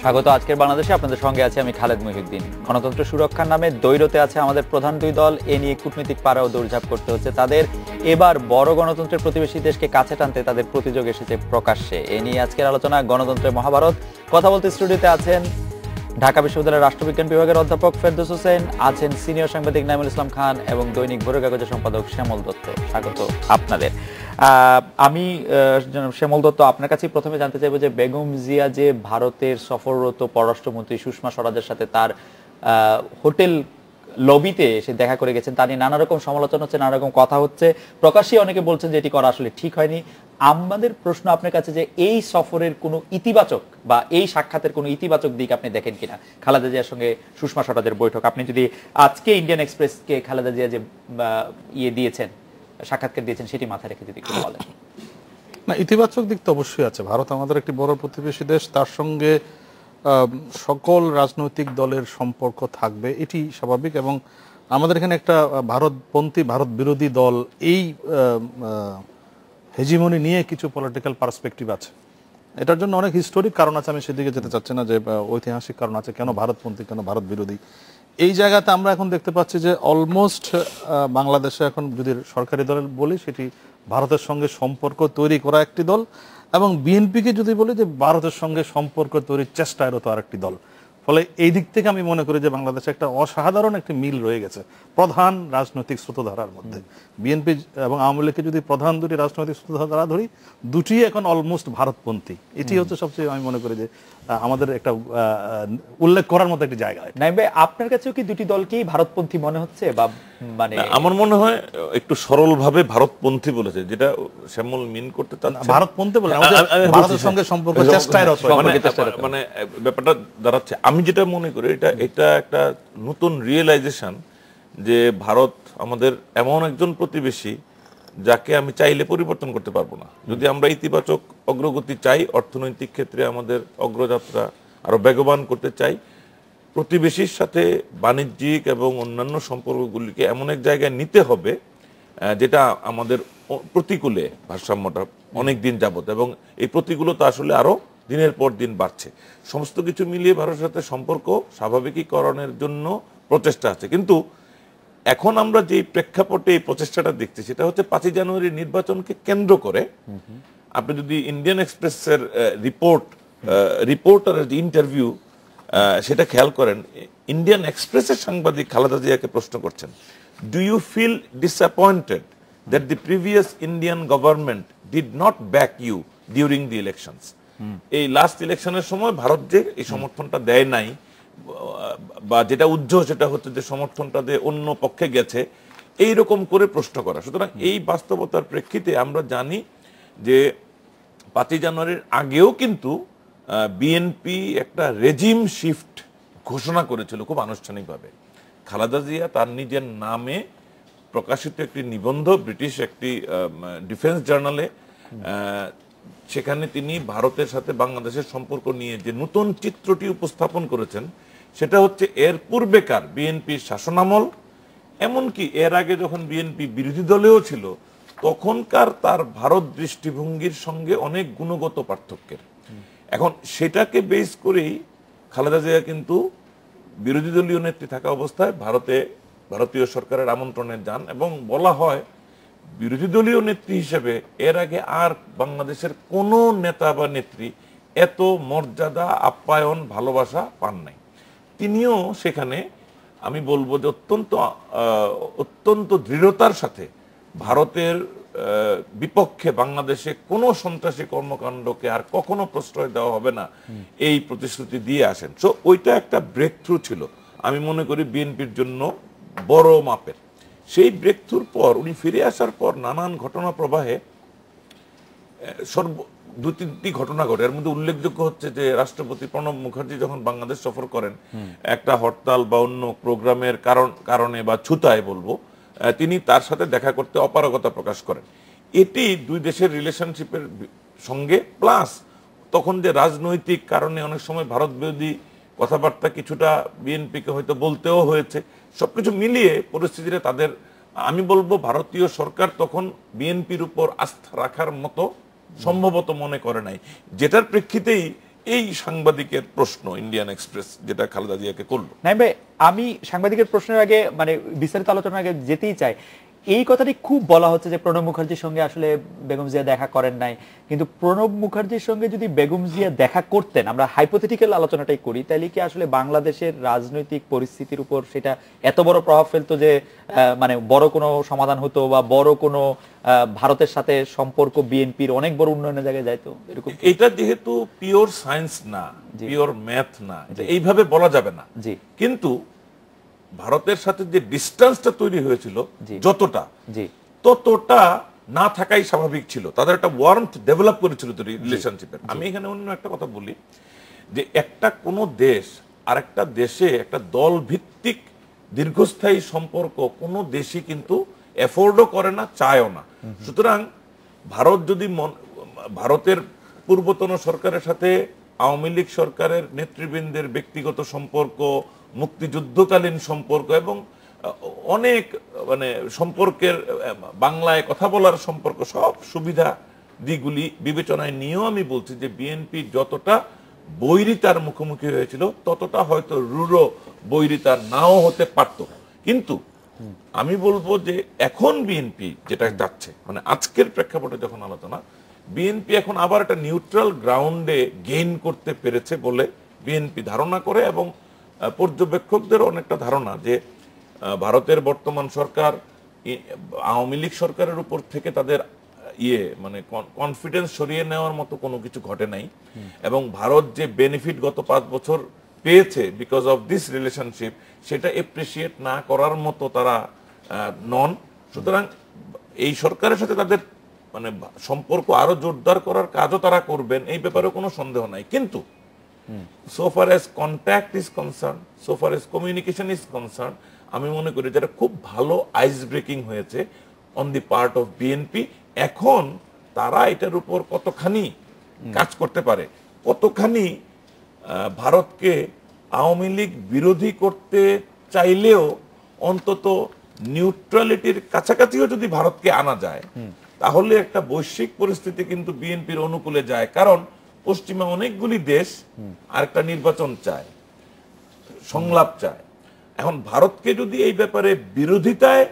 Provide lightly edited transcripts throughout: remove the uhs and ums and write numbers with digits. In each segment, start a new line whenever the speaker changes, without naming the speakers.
স্বাগত আজকের বাংলাদেশে। আপনাদের সঙ্গে আছে আমি খালেদ মহিউদ্দিন। গণতন্ত্র সুরক্ষার নামে দ্বৈরথে আছে আমাদের প্রধান দুই দল। এ নিয়ে কূটনৈতিক পাড়াও দৌড়ঝাঁপ করতে হচ্ছে তাদের। এবার বড় গণতন্ত্রের প্রতিবেশী দেশকে কাছে টানতে তাদের প্রতিযোগ এসেছে প্রকাশ্যে। এ নিয়ে আজকের আলোচনা গণতন্ত্রের মহাভারত। কথা বলতে স্টুডিওতে আছেন ঢাকা বিশ্ববিদ্যালয়ের রাষ্ট্রবিজ্ঞান বিভাগের অধ্যাপক ফেরদৌস হোসেন, আছেন সিনিয়র সাংবাদিক নাইমুল ইসলাম খান এবং দৈনিক ভোরের কাগজের সম্পাদক শ্যামল দত্ত। স্বাগত আপনাদের। আমি শ্যামল দত্ত, আপনার কাছে প্রথমে জানতে চাইবো যে বেগম জিয়া যে ভারতের সফররত পররাষ্ট্রমন্ত্রী সুষমা স্বরাজের সাথে তার হোটেল লবিতে এসে দেখা করে গেছেন, তা নিয়ে নানা রকম সমালোচনা হচ্ছে, নানা রকম কথা হচ্ছে। প্রকাশ্যে অনেকে বলছেন যে এটি করা আসলে ঠিক হয়নি। আমাদের প্রশ্ন আপনার কাছে যে এই সফরের কোনো ইতিবাচক বা এই সাক্ষাতের কোনো ইতিবাচক দিক আপনি দেখেন কিনা? খালেদা জিয়ার সঙ্গে সুষমা স্বরাজের বৈঠক, আপনি যদি আজকে ইন্ডিয়ান এক্সপ্রেসকে খালেদা জিয়া যে দিয়েছেন, সাক্ষাৎকার দিয়েছেন, সেটি মাথায় রেখে যদি একটু বলেন।
না, ইতিবাচক দিক তো অবশ্যই আছে। ভারত আমাদের একটি বড় প্রতিবেশী দেশ, তার সঙ্গে সকল রাজনৈতিক দলের সম্পর্ক থাকবে, এটি স্বাভাবিক। এবং আমাদের এখানে একটা ভারতপন্থী, ভারত বিরোধী দল, এই হেজিমনি নিয়ে কিছু পলিটিক্যাল পার্সপেক্টিভ আছে। এটার জন্য অনেক হিস্টোরিক কারণ আছে, আমি সেদিকে যেতে চাচ্ছি না, যে ঐতিহাসিক কারণ আছে কেন ভারতপন্থী, কেন ভারত বিরোধী। এই জায়গাতে আমরা এখন দেখতে পাচ্ছি যে অলমোস্ট বাংলাদেশে এখন যদি সরকারি দল বলি, সেটি ভারতের সঙ্গে সম্পর্ক তৈরি করা একটি দল, এবং বিএনপিকে যদি বলি যে ভারতের সঙ্গে সম্পর্ক তৈরির চেষ্টায়রত আরেকটি দল। ফলে এই দিক থেকে আমি মনে করি যে বাংলাদেশে একটা অসাধারণ একটি মিল রয়ে গেছে প্রধান রাজনৈতিক স্রোতধারার মধ্যে। বিএনপি এবং আওয়ামী লীগকে যদি প্রধান দুটি রাজনৈতিক স্রোতধারা ধরি, দুটি এখন অলমোস্ট ভারতপন্থী। এটি হচ্ছে সবচেয়ে, আমি মনে করি যে আমাদের একটা উল্লেখ করার মতো একটি জায়গা।
নাইম ভাই, আপনার কাছেও কি দুটি দলকেই ভারতপন্থী মনে হচ্ছে? বা মানে
আমার মনে হয় একটু সরলভাবে ভারতপন্থী বলেছে, যেটা শ্যামল মিন করতে চাচ্ছে
ভারতপন্থী বলে ভারতের সঙ্গে সম্পর্ক চেষ্টায়রত,
মানে ব্যাপারটা দাঁড়াচ্ছে। আমি যেটা মনে করি এটা একটা নতুন রিয়েলাইজেশন যে ভারত আমাদের এমন একজন প্রতিবেশী যাকে আমি চাইলে পরিবর্তন করতে পারবো না। যদি আমরা ইতিবাচক অগ্রগতি চাই, অর্থনৈতিক ক্ষেত্রে আমাদের অগ্রযাত্রা আরো বেগবান করতে চাই, প্রতিবেশীর সাথে বাণিজ্যিক এবং অন্যান্য সম্পর্কগুলিকে এমন এক জায়গায় নিতে হবে যেটা আমাদের প্রতিকূলে ভারসাম্যটা অনেক দিন যাবত, এবং এই প্রতিকূলতা আসলে আরো দিনের পর দিন বাড়ছে। সমস্ত কিছু মিলিয়ে ভারতের সাথে সম্পর্ক স্বাভাবিকীকরণের জন্য প্রচেষ্টা আছে। কিন্তু এখন আমরা যে প্রেক্ষাপটে এই প্রচেষ্টাটা দেখছি, সেটা হচ্ছে 5ই জানুয়ারির নির্বাচনকে কেন্দ্র করে। আপনি যদি ইন্ডিয়ান এক্সপ্রেসের রিপোর্টারের যে ইন্টারভিউ সেটা খেয়াল করেন, ইন্ডিয়ান এক্সপ্রেসের সাংবাদিক খালেদা জিয়াকে প্রশ্ন করছেন, do you feel disappointed that the previous Indian government did not back you during the elections? এই লাস্ট ইলেকশনের সময় ভারত যে এই সমর্থনটা দেয় নাই, বা যেটা উজ্জ্বল সেটা হচ্ছে যে সমর্থনটা দিয়ে অন্য পক্ষে গেছে, এইরকম করে প্রশ্ন করা। সুতরাং এই বাস্তবতার প্রেক্ষিতে আমরা জানি যে 5ই জানুয়ারির আগেও কিন্তু বিএনপি একটা রেজিম শিফট ঘোষণা করেছিল খুব আনুষ্ঠানিকভাবে। খালেদা জিয়া তার নিজের নামে প্রকাশিত একটি নিবন্ধ ব্রিটিশ একটি ডিফেন্স জার্নালে, সেখানে তিনি ভারতের সাথে বাংলাদেশের সম্পর্ক নিয়ে যে নতুন চিত্রটি উপস্থাপন করেছেন, সেটা হচ্ছে এর পূর্বেকার বিএনপির শাসনামল, এমনকি এর আগে যখন বিএনপি বিরোধী দলেও ছিল, তখনকার তার ভারত দৃষ্টিভঙ্গির সঙ্গে অনেক গুণগত পার্থক্যের। এখন সেটাকে বেস করেই খালেদা জিয়া কিন্তু বিরোধী দলীয় নেত্রী থাকা অবস্থায় ভারতীয় সরকারের আমন্ত্রণে যান, এবং বলা হয় বিরোধী দলীয় নেত্রী হিসেবে এর আগে আর বাংলাদেশের কোনো নেতা বা নেত্রী এত মর্যাদা, আপ্যায়ন, ভালোবাসা পান নাই। তিনিও সেখানে, আমি বলবো যে অত্যন্ত দৃঢ়তার সাথে ভারতের বিপক্ষে বাংলাদেশে কোনো সন্ত্রাসী কর্মকাণ্ডকে আর কখনো প্রশ্রয় দেওয়া হবে না, এই প্রতিশ্রুতি দিয়ে আসেন। সো ওইটা একটা ব্রেক থ্রু ছিল, আমি মনে করি বিএনপির জন্য বড় মাপের। সেই ব্রেক থ্রুর পর উনি ফিরে আসার পর নানান ঘটনা প্রবাহে 2-3টি ঘটনা ঘটে। এর মধ্যে উল্লেখযোগ্য হচ্ছে যে রাষ্ট্রপতি প্রণব মুখার্জি যখন বাংলাদেশ সফর করেন, একটা হরতাল বা অন্য প্রোগ্রামের কারণে বা ছুতায় বলবো, তিনি তার সাথে দেখা করতে অপারগতা প্রকাশ করেন। এটি দুই দেশের রিলেশনশিপের সঙ্গে, প্লাস তখন যে রাজনৈতিক কারণে অনেক সময় ভারত বিরোধী কথাবার্তা কিছুটা বিএনপিকে হয়তো বলতেও হয়েছে, সবকিছু মিলিয়ে পরিস্থিতিটা তাদের, আমি বলবো ভারতীয় সরকার তখন বিএনপির উপর আস্থা রাখার মতো সম্ভবত মনে করে নাই, যেটার প্রেক্ষিতেই এই সাংবাদিকের প্রশ্ন ইন্ডিয়ান এক্সপ্রেস যেটা খালেদা জিয়াকে করলো।
নাইম ভাই, আমি সাংবাদিকের প্রশ্নের আগে মানে বিস্তারিত আলোচনার আগে যেতেই চাই। এই কথাটি খুব বলা হচ্ছে যে প্রণব মুখার্জির সঙ্গে আসলে বেগম জিয়া দেখা করেন নাই, কিন্তু প্রণব মুখার্জির সঙ্গে যদি বেগম জিয়া দেখা করতেন, আমরা হাইপোথেটিক্যাল আলোচনাটাই করি, তাহলে কি আসলে বাংলাদেশের রাজনৈতিক পরিস্থিতির উপর সেটা এত বড় প্রভাব ফেলতো যে মানে বড় কোনো সমাধান হতো বা বড় কোনো ভারতের সাথে সম্পর্ক বিএনপির অনেক বড় উন্নয়নের জায়গায় যাইতো? এরকম
এটা যেহেতু পিওর সায়েন্স না, পিওর ম্যাথ না, এইভাবে বলা যাবে না।
জি,
কিন্তু ভারতের সাথে যে ডিস্টেন্সটা তৈরি হয়েছিল যতটা, ততটা না থাকাই স্বাভাবিক ছিল। তাদের একটা ওয়ার্মথ ডেভেলপ করেছিল রিলেশনশিপের। আমি এখানে অন্য একটা কথা বলি যে একটা কোনো দেশ আর একটা দেশে একটা দল ভিত্তিক দীর্ঘস্থায়ী সম্পর্ক কোনো দেশই কিন্তু এফোর্ডও করে না, চায়ও না। সুতরাং ভারত যদি ভারতের পূর্বতন সরকারের সাথে আওয়ামী লীগ সরকারের নেতৃবৃন্দের ব্যক্তিগত সম্পর্ক, মুক্তিযুদ্ধকালীন সম্পর্ক এবং অনেক মানে সম্পর্কের বাংলায় কথা বলার সম্পর্ক, সব সুবিধা দিকগুলি বিবেচনায় নিয়েও আমি বলছি যে বিএনপি যতটা বৈরিতার মুখোমুখি হয়েছিল ততটা হয়তো রূঢ় বৈরিতার নাও হতে পারত। কিন্তু আমি বলবো যে এখন বিএনপি যেটা যাচ্ছে, মানে আজকের প্রেক্ষাপটে যখন আলোচনা, বিএনপি এখন আবার একটা নিউট্রাল গ্রাউন্ডে গেইন করতে পেরেছে বলে বিএনপি ধারণা করে এবং পর্যবেক্ষকদের অনেকটা ধারণা যে ভারতের বর্তমান সরকার আওয়ামী লীগ সরকারের উপর থেকে তাদের মানে কনফিডেন্স সরিয়ে নেওয়ার মতো কোনো কিছু ঘটে নাই এবং ভারত যে বেনিফিট গত 5 বছর পেয়েছে বিকজ অফ দিস রিলেশনশিপ, সেটা এপ্রিসিয়েট না করার মতো তারা নন। সুতরাং এই সরকারের সাথে তাদের মানে সম্পর্ক আরো জোরদার করার কাজও তারা করবেন, এই ব্যাপারে কোনো সন্দেহ নাই। কিন্তু so far as contact is concerned, so far as communication is concerned, আমি মনে করি যেটা খুব ভালো আইস ব্রেকিং হয়েছে on the part of BNP. এখন তারা এটার উপর কতখানি কাজ করতে পারে, কতখানি ভারতকে আওয়ামী লীগ বিরোধী করতে চাইলেও অন্তত নিউট্রালিটির কাছাকাছিও যদি ভারতকে আনা যায়, তাহলে একটা বৈশ্বিক পরিস্থিতি কিন্তু বিএনপির অনুকূলে যায়। কারণ পশ্চিমা অনেকগুলি দেশ আরেকটা নির্বাচন চায়, সংলাপ চায়। এখন ভারতকে যদি এই ব্যাপারে বিরোধিতায়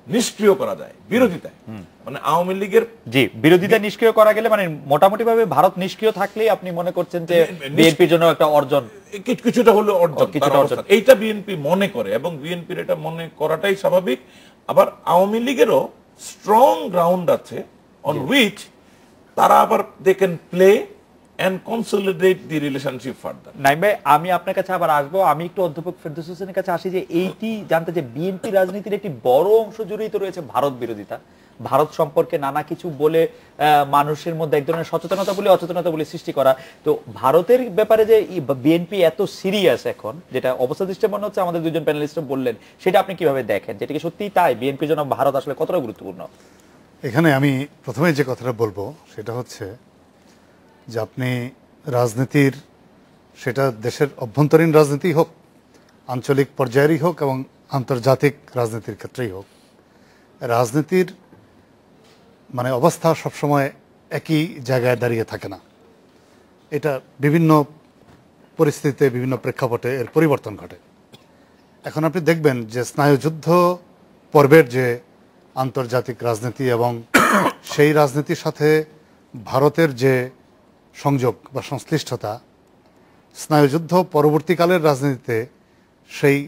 নিষ্ক্রিয় করা যায়, বিরোধিতায় মানে আওয়ামী লীগের
বিরোধিতা নিষ্ক্রিয় করা গেলে মানে মোটামুটি ভাবে ভারত নিষ্ক্রিয় থাকলেই আপনি মনে করছেন যে বিএনপির জন্য একটা অর্জন,
কিছুটা হলো অর্জন, এইটা বিএনপি মনে করে এবং বিএনপির এটা মনে করাটাই স্বাভাবিক। আবার আওয়ামী লীগেরও স্ট্রং গ্রাউন্ড আছে অন উইচ তারা আবার they can play and consolidate the relationship further.
Naim ভাই, আমি আপনার কাছে আবার আসবো। আমি একটু অধ্যাপক ফেরদৌস হোসেনের কাছে আসি যে এইটি জানতে যে বিএনপি রাজনীতির একটি বড় অংশ জড়িত রয়েছে ভারত বিরোধিতা, ভারত সম্পর্কে নানা কিছু বলে মানুষের মধ্যে এক ধরনের সচেতনতা বলে অচেতনতা বলে সৃষ্টি করা। তো ভারতের ব্যাপারে যে বিএনপি এত সিরিয়াস এখন, যেটা অবস্থা দৃষ্টি মনে হচ্ছে আমাদের দুজন প্যানেলিস্ট বললেন, সেটা আপনি কিভাবে দেখেন? যেটা কি সত্যি তাই? বিএনপির জন্য ভারত আসলে কতটা গুরুত্বপূর্ণ?
এখানে আমি প্রথমে যে কথাটা বলবো সেটা হচ্ছে যে আপনি রাজনীতির, সেটা দেশের অভ্যন্তরীণ রাজনীতি হোক, আঞ্চলিক পর্যায়েরই হোক এবং আন্তর্জাতিক রাজনীতির ক্ষেত্রেই হোক, রাজনীতির মানে অবস্থা সবসময় একই জায়গায় দাঁড়িয়ে থাকে না। এটা বিভিন্ন পরিস্থিতিতে, বিভিন্ন প্রেক্ষাপটে এর পরিবর্তন ঘটে। এখন আপনি দেখবেন যে স্নায়ুযুদ্ধ পর্বের যে আন্তর্জাতিক রাজনীতি এবং সেই রাজনীতির সাথে ভারতের যে সংযোগ বা সংশ্লিষ্টতা, স্নায়ুযুদ্ধ পরবর্তীকালের রাজনীতিতে সেই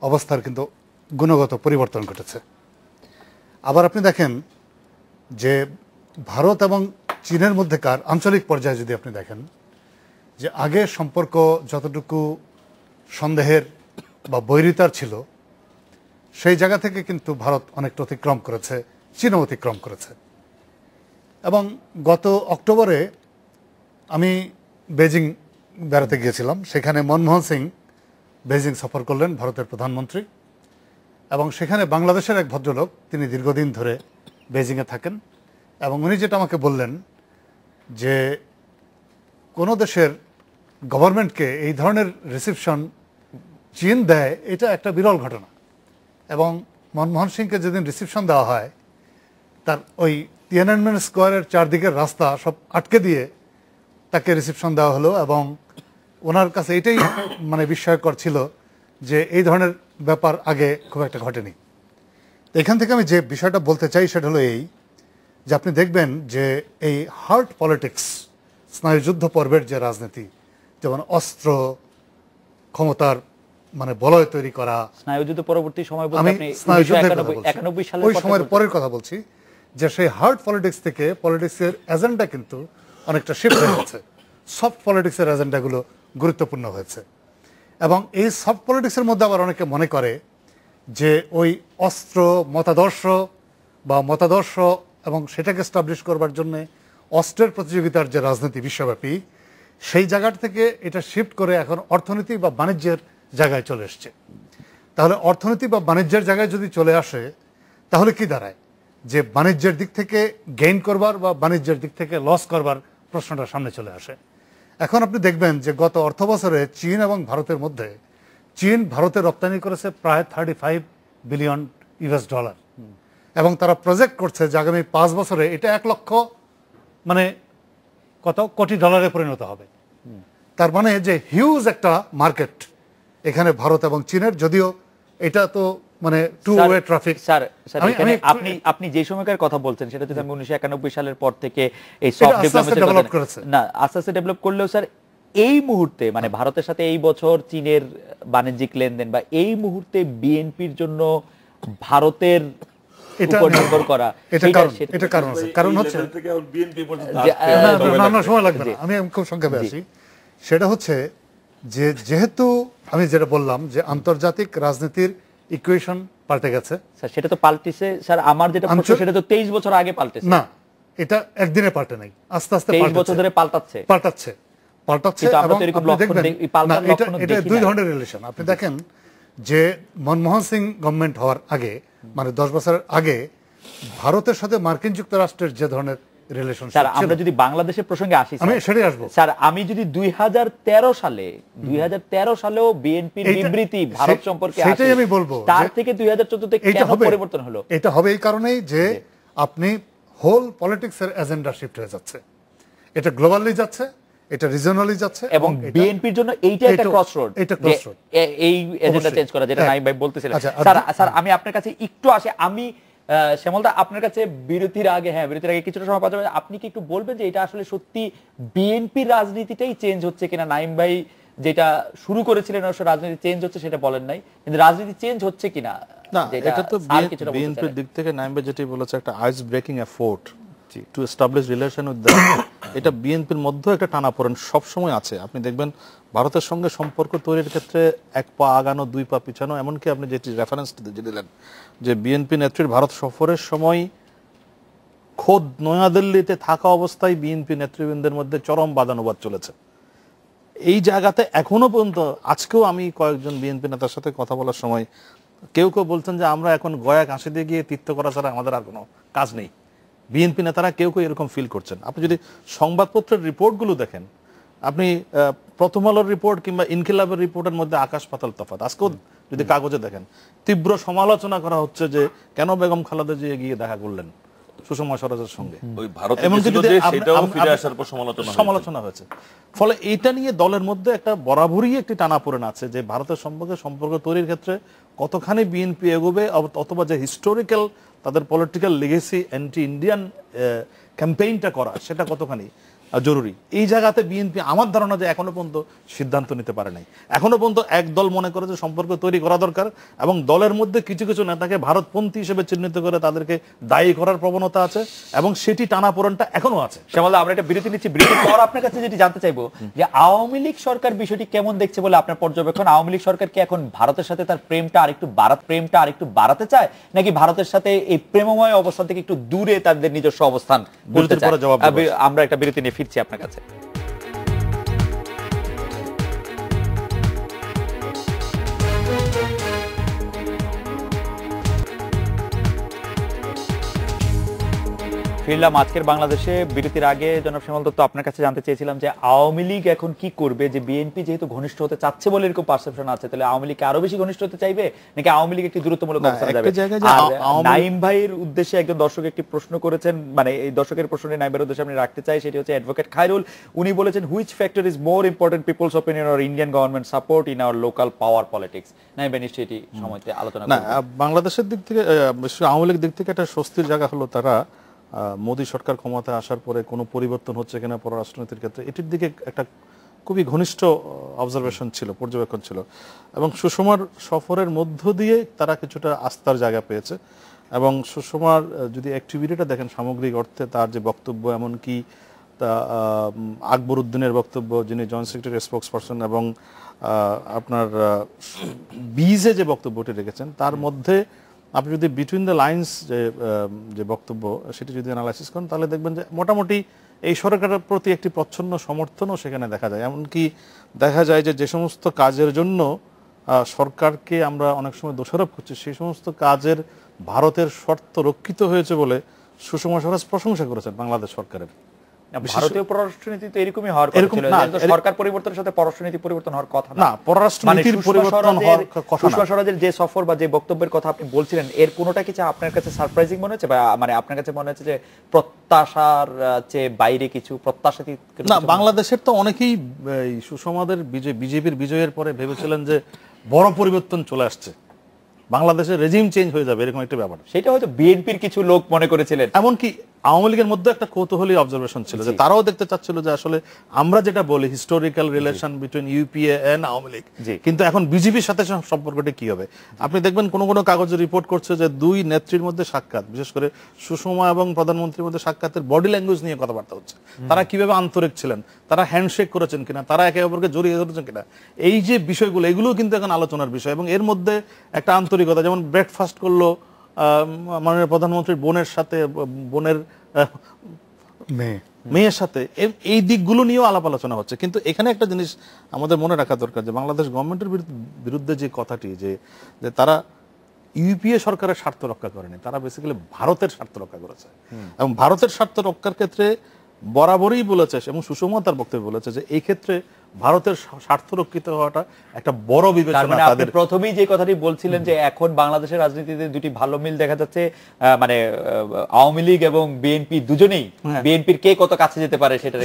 অবস্থার কিন্তু গুণগত পরিবর্তন ঘটেছে। আবার আপনি দেখেন যে ভারত এবং চীনের মধ্যেকার আঞ্চলিক পর্যায়ে যদি আপনি দেখেন যে আগে সম্পর্ক যতটুকু সন্দেহের বা বৈরিতার ছিল, সেই জায়গা থেকে কিন্তু ভারত অনেকটা অতিক্রম করেছে, চীনও অতিক্রম করেছে। এবং গত অক্টোবরে আমি বেজিং বেড়াতে গিয়েছিলাম, সেখানে মনমোহন সিং বেজিং সফর করলেন, ভারতের প্রধানমন্ত্রী, এবং সেখানে বাংলাদেশের এক ভদ্রলোক, তিনি দীর্ঘদিন ধরে বেজিংয়ে থাকেন, এবং উনি যেটা আমাকে বললেন যে কোনো দেশের গভর্নমেন্টকে এই ধরনের রিসিপশন চীন দেয়, এটা একটা বিরল ঘটনা। এবং মনমোহন সিংকে যেদিন রিসিপশন দেওয়া হয়, তার ওই তিয়াননমেন স্কোয়ারের চারদিকের রাস্তা সব আটকে দিয়ে তাকে রিসেপশন দেওয়া হলো এবং ওনার কাছে এটাই মানে বিস্ময়কর ছিল যে এই ধরনের ব্যাপার আগে খুব একটা ঘটেনি। তো এখান থেকে আমি যে বিষয়টা বলতে চাই সেটা হলো এই যে আপনি দেখবেন যে এই হার্ড পলিটিক্স, স্নায়ুযুদ্ধ পর্বের যে রাজনীতি, যেমন অস্ত্র, ক্ষমতার মানে বলয় তৈরি করা,
স্নায়ুযুদ্ধ পরবর্তী সময় বলতে
আমি
আপনি
স্নায়ুযুদ্ধের
1991 সালের
ওই
কথা
সময়ের
বলছেন।
পরের কথা বলছি, যে সেই হার্ড পলিটিক্স থেকে পলিটিক্সের এজেন্ডা কিন্তু অনেকটা শিফট হয়ে গেছে, সফট পলিটিক্সের এজেন্ডাগুলো গুরুত্বপূর্ণ হয়েছে। এবং এই সফট পলিটিক্সের মধ্যে আবার অনেকে মনে করে যে ওই অস্ত্র মতাদর্শ এবং সেটাকে স্টাবলিশ করবার জন্য অস্ত্রের প্রতিযোগিতার যে রাজনীতি বিশ্বব্যাপী, সেই জায়গাটা থেকে এটা শিফট করে এখন অর্থনীতি বা বাণিজ্যের জায়গায় চলে এসছে। তাহলে অর্থনীতি বা বাণিজ্যের জায়গায় যদি চলে আসে তাহলে কি দাঁড়ায়, যে বাণিজ্যের দিক থেকে গেইন করবার বা বাণিজ্যের দিক থেকে লস করবার প্রশ্নটা সামনে চলে আসে। এখন আপনি দেখবেন যে গত অর্থ বছরে চীন এবং ভারতের মধ্যে চীন ভারতে রপ্তানি করেছে প্রায় $35 বিলিয়ন এবং তারা প্রজেক্ট করছে যে আগামী 5 বছরে এটা 1 লক্ষ মানে কত কোটি ডলারে পরিণত হবে। তার মানে যে হিউজ একটা মার্কেট এখানে ভারত এবং চীনের, যদিও এটা তো মানে টু ওয়ে ট্রাফিক।
স্যার এখানে আপনি যে সময়কার কথা বলছেন সেটা যদি আমি 1991 সালের পর থেকে এই সফট ডেভেলপমেন্ট
করেছে
না আস্তে আস্তে ডেভেলপ করলেও স্যার এই মুহূর্তে মানে ভারতের সাথে এই বছর চীনের বাণিজ্যিক লেনদেন বা এই মুহূর্তে বিএনপির জন্য ভারতের উপর নির্ভর করা,
এটা কারণ আছে। কারণ হচ্ছে সময় লাগবে না, আমি খুব সংক্ষেপে আসি। সেটা হচ্ছে যে যেহেতু আমি যেটা বললাম যে আন্তর্জাতিক রাজনীতির ইকুয়েশন পাল্টে গেছে।
স্যার সেটা তো পাল্টেছে স্যার, আমার যেটা প্রশ্ন সেটা তো 23 বছর আগে পাল্টেছে।
না, এটা একদিনে পাল্টে নাই, আস্তে আস্তে
23 বছর ধরে পাল্টাচ্ছে।
এবং এটা দুই ধরনের রিলেশন। আপনি দেখেন যে মনমোহন সিং গভর্নমেন্ট হওয়ার আগে মানে 10 বছরের আগে ভারতের সাথে মার্কিন যুক্তরাষ্ট্রের যে ধরনের রিলেশন।
স্যার আমরা যদি বাংলাদেশের প্রসঙ্গে আসি,
আমি সেটাই আসবো
স্যার। আমি যদি 2013 সালেও বিএনপির বিবৃতি ভারত সম্পর্কে আসে,
সেটাই আমি বলবো,
তার থেকে 2014 তে কেন পরিবর্তন হলো?
এটা হবে এই কারণেই যে আপনি হোল পলিটিক্সের এজেন্ডা শিফট হয়ে যাচ্ছে, এটা গ্লোবালি যাচ্ছে, এটা রিজিওনালি যাচ্ছে
এবং বিএনপির জন্য এইটা একটা ক্রসরোড, এই এজেন্ডা চেঞ্জ করা, যেটা নাইম ভাই বলতেছিলেন। স্যার আমি আপনার কাছে একটু আসি, আমি শ্যামলদা আপনার কাছে বিরতির আগে কিছুটা সময় পাওয়া যাবে, আপনি কি একটু বলবেন যে এটা আসলে সত্যি বিএনপির রাজনীতিটাই চেঞ্জ হচ্ছে কিনা? নাইম ভাই যেটা শুরু করেছিলেন অবশ্য রাজনীতি চেঞ্জ হচ্ছে সেটা বলেন নাই, কিন্তু রাজনীতি চেঞ্জ হচ্ছে কিনা?
না, এটা তো বিএনপির দিক থেকে নাইম ভাই যেটি বলেছে একটা ice breaking effort to establish relation with them, এটা বিএনপির মধ্যে একটা টানাপোড়েন সবসময় আছে। আপনি দেখবেন ভারতের সঙ্গে সম্পর্ক তৈরির ক্ষেত্রে 1 পা আগানো 2 পা পিছানো, এমনকি আপনি যেটি রেফারেন্স দিলেন যে বিএনপি নেত্রীর ভারত সফরের সময় খোদ নয়াদিল্লিতে থাকা অবস্থায় বিএনপি নেতৃবৃন্দের মধ্যে চরম বাদানুবাদ চলেছে। এই জায়গাতে এখনো পর্যন্ত আজকেও আমি কয়েকজন বিএনপি নেতার সাথে কথা বলার সময় কেউ বলছেন যে আমরা এখন গয়া কাশিতে গিয়ে তীর্থ করা ছাড়া আমাদের আর কোনো কাজ নেই। বিএনপি নেতারা কেউ এরকম ফিল করছেন। আপনি যদি সংবাদপত্রের রিপোর্টগুলো দেখেন, আপনি প্রথম আলোর রিপোর্ট কিংবা ইনকিলাবের রিপোর্টের মধ্যে আকাশ পাতাল তফাৎ। আজকেও যদি কাগজে দেখেন তীব্র সমালোচনা করা হচ্ছে যে কেন বেগম খালেদা জিয়া গিয়ে দেখা করলেন সুষমা স্বরাজের সঙ্গে, সমালোচনা হয়েছে। ফলে এইটা নিয়ে দলের মধ্যে একটা বরাবরই একটি টানাপোড়েন আছে যে ভারতের সম্পর্ক তৈরির ক্ষেত্রে কতখানি বিএনপি এগোবে, অথবা যে হিস্টোরিক্যাল তাদের পলিটিক্যাল লিগেসি অ্যান্টি ইন্ডিয়ান ক্যাম্পেইনটা করা সেটা কতখানি জরুরি। এই জায়গাতে বিএনপি আমার ধারণা যে এখনো পর্যন্ত সিদ্ধান্ত নিতে পারে নাই। এখনো পর্যন্ত এক দল মনে করে যে সম্পর্ক তৈরি করা দরকার এবং দলের মধ্যে কিছু কিছু নেতাকে ভারতপন্থী হিসেবে চিহ্নিত করে তাদেরকে দায়ী করার প্রবণতা আছে এবং সেটি টানাপোড়েনটা এখনো আছে।
শ্যামলদা আমরা একটা বিরতি নিচ্ছি, বিরতির পর আপনার কাছে যেটি জানতে চাইবো যে আওয়ামী লীগ সরকার বিষয়টি কেমন দেখছে বলে আপনার পর্যবেক্ষণ। আওয়ামী লীগ সরকার কি এখন ভারতের সাথে তার প্রেমটা আরেকটু বাড়াতে চায়, নাকি ভারতের সাথে এই প্রেমময় অবস্থান থেকে একটু দূরে তাদের নিজস্ব অবস্থান করতে চায়? আমরা একটা বিরতি নিয়ে ফিরছি আপনার কাছে। ফিরলাম আজকের বাংলাদেশে। বিরতির আগে জনাব শ্যামল দত্ত আপনার কাছে জানতে চেয়েছিলাম যে আওয়ামী লীগ এখন কি করবে, যে বিএনপি যেহেতু ঘনিষ্ঠ হতে চাচ্ছে বলে এরকম পারসেপশন আছে, তাহলে আওয়ামী লীগ আরো বেশি ঘনিষ্ঠ হতে চাইবে নাকি আওয়ামী লীগ একটি দূরত্বমূলক অবস্থানে যাবে? আর নাইম ভাইয়ের উদ্দেশ্যে একজন দর্শক একটি প্রশ্ন করেছেন, মানে এই দর্শকের প্রশ্নটি নাইম ভাইয়ের উদ্দেশ্যে আমি রাখতে চাই, সেটি হচ্ছে অ্যাডভোকেট খায়রুল। উনি বলেছেন which factor is more important, people's opinion or Indian government support in our local power politics? Naim ভাই নিশ্চয়ই এটি সময়তে আলোচনা
না,
করবেন।
বাংলাদেশের দিক থেকে আওয়ামী লীগ দিক থেকে একটা স্বস্তির জায়গা হলো তারা মোদী সরকার ক্ষমতায় আসার পরে কোনো পরিবর্তন হচ্ছে কিনা পররাষ্ট্রনীতির ক্ষেত্রে এটির দিকে একটা খুবই ঘনিষ্ঠ অবজারভেশন ছিল, পর্যবেক্ষণ ছিল, এবং সুষমার সফরের মধ্য দিয়ে তারা কিছুটা আস্থার জায়গা পেয়েছে। এবং সুষমার যদি অ্যাক্টিভিটিটা দেখেন সামগ্রিক অর্থে, তার যে বক্তব্য, এমনকি তা আকবর উদ্দিনের বক্তব্য, যিনি জয়েন্ট সেক্রেটারি স্পোক্স পারসন, এবং আপনার বিজে যে বক্তব্যটি রেখেছেন, তার মধ্যে আপনি যদি বিটুইন দ্য লাইন্স যে বক্তব্য সেটি যদি অ্যানালাইসিস করেন, তাহলে দেখবেন যে মোটামুটি এই সরকারের প্রতি একটি প্রচ্ছন্ন সমর্থনও সেখানে দেখা যায়। এমনকি দেখা যায় যে যে সমস্ত কাজের জন্য সরকারকে আমরা অনেক সময় দোষারোপ করছি, সেই সমস্ত কাজের ভারতের শর্ত রক্ষিত হয়েছে বলে সুষমা স্বরাজ প্রশংসা করেছেন বাংলাদেশ সরকারের।
ভারতীয় পররাষ্ট্রনীতি তো এরকমই হওয়ার কথা ছিল, কিন্তু সরকার পরিবর্তনের সাথে পররাষ্ট্রনীতি পরিবর্তন হওয়ার কথা না।
পররাষ্ট্রনীতির পরিবর্তন হওয়ার কথা না।
সুষমা স্বরাজের যে সফর বা যে বক্তব্যের কথা আপনি বলছিলেন, এর কোনোটা কি আপনার কাছে সারপ্রাইজিং মনে হচ্ছে, বা মানে আপনার কাছে মনে হচ্ছে যে প্রত্যাশার চেয়ে বাইরে কিছু প্রত্যাশিত?
না, বাংলাদেশের তো অনেকেই সুষমাদের বিজেপির বিজয়ের পরে ভেবেছিলেন যে বড় পরিবর্তন চলে আসছে, বাংলাদেশের রেজিম চেঞ্জ হয়ে যাবে, এরকম একটা ব্যাপার।
সেটা হয়তো বিএনপির কিছু লোক মনে করেছিলেন।
এমনকি আওয়ামী লীগের মধ্যে একটা কৌতূহলী অবজারভেশন ছিল যে তারাও দেখতে চাচ্ছিল যে আসলে আমরা যেটা বলি historical relation between UPA and Awami League, কিন্তু এখন বিজেপির সাথে সম্পর্কটা কি হবে? আপনি দেখবেন কোন কোন কাগজে রিপোর্ট করছে যে দুই নেত্রীর মধ্যে সাক্ষাৎ, বিশেষ করে সুষমা এবং প্রধানমন্ত্রীর মধ্যে সাক্ষাতের বডি ল্যাঙ্গুয়েজ নিয়ে কথাবার্তা হচ্ছে, তারা কিভাবে আন্তরিক ছিলেন, তারা হ্যান্ডশেক করেছেন কিনা, তারা একে অপরকে জড়িয়ে ধরেছেন কিনা, এই যে বিষয়গুলো, এগুলো কিন্তু এখন আলোচনার বিষয়। এবং এর মধ্যে একটা আন্তরিকতা, যেমন ব্রেকফাস্ট করলো মাননীয় প্রধানমন্ত্রীর বোনের সাথে, বোনের মেয়ের সাথে, এই দিকগুলো নিয়েও আলাপ আলোচনা হচ্ছে। কিন্তু এখানে একটা জিনিস আমাদের মনে রাখা দরকার যে বাংলাদেশ গভর্নমেন্টের বিরুদ্ধে যে কথাটি যে তারা ইউপিএ সরকারের স্বার্থ রক্ষা করেনি, তারা বেসিক্যালি ভারতের স্বার্থ রক্ষা করেছে। এবং ভারতের স্বার্থ রক্ষার ক্ষেত্রে বরাবরই বলেছে, এবং সুষমা তার বক্তব্যে বলেছে যে এই ক্ষেত্রে ভারতের স্বার্থ রক্ষিত হওয়াটা একটা বড় বিবেচনা।
আপনি প্রথমেই যে কথাটি বলছিলেন যে এখন বাংলাদেশের রাজনীতিতে দুটি ভালো মিল দেখা যাচ্ছে, মানে আওয়ামী লীগ এবং বিএনপি দুজনেই, বিএনপির কে কত কাছে যেতে পারে সেটা,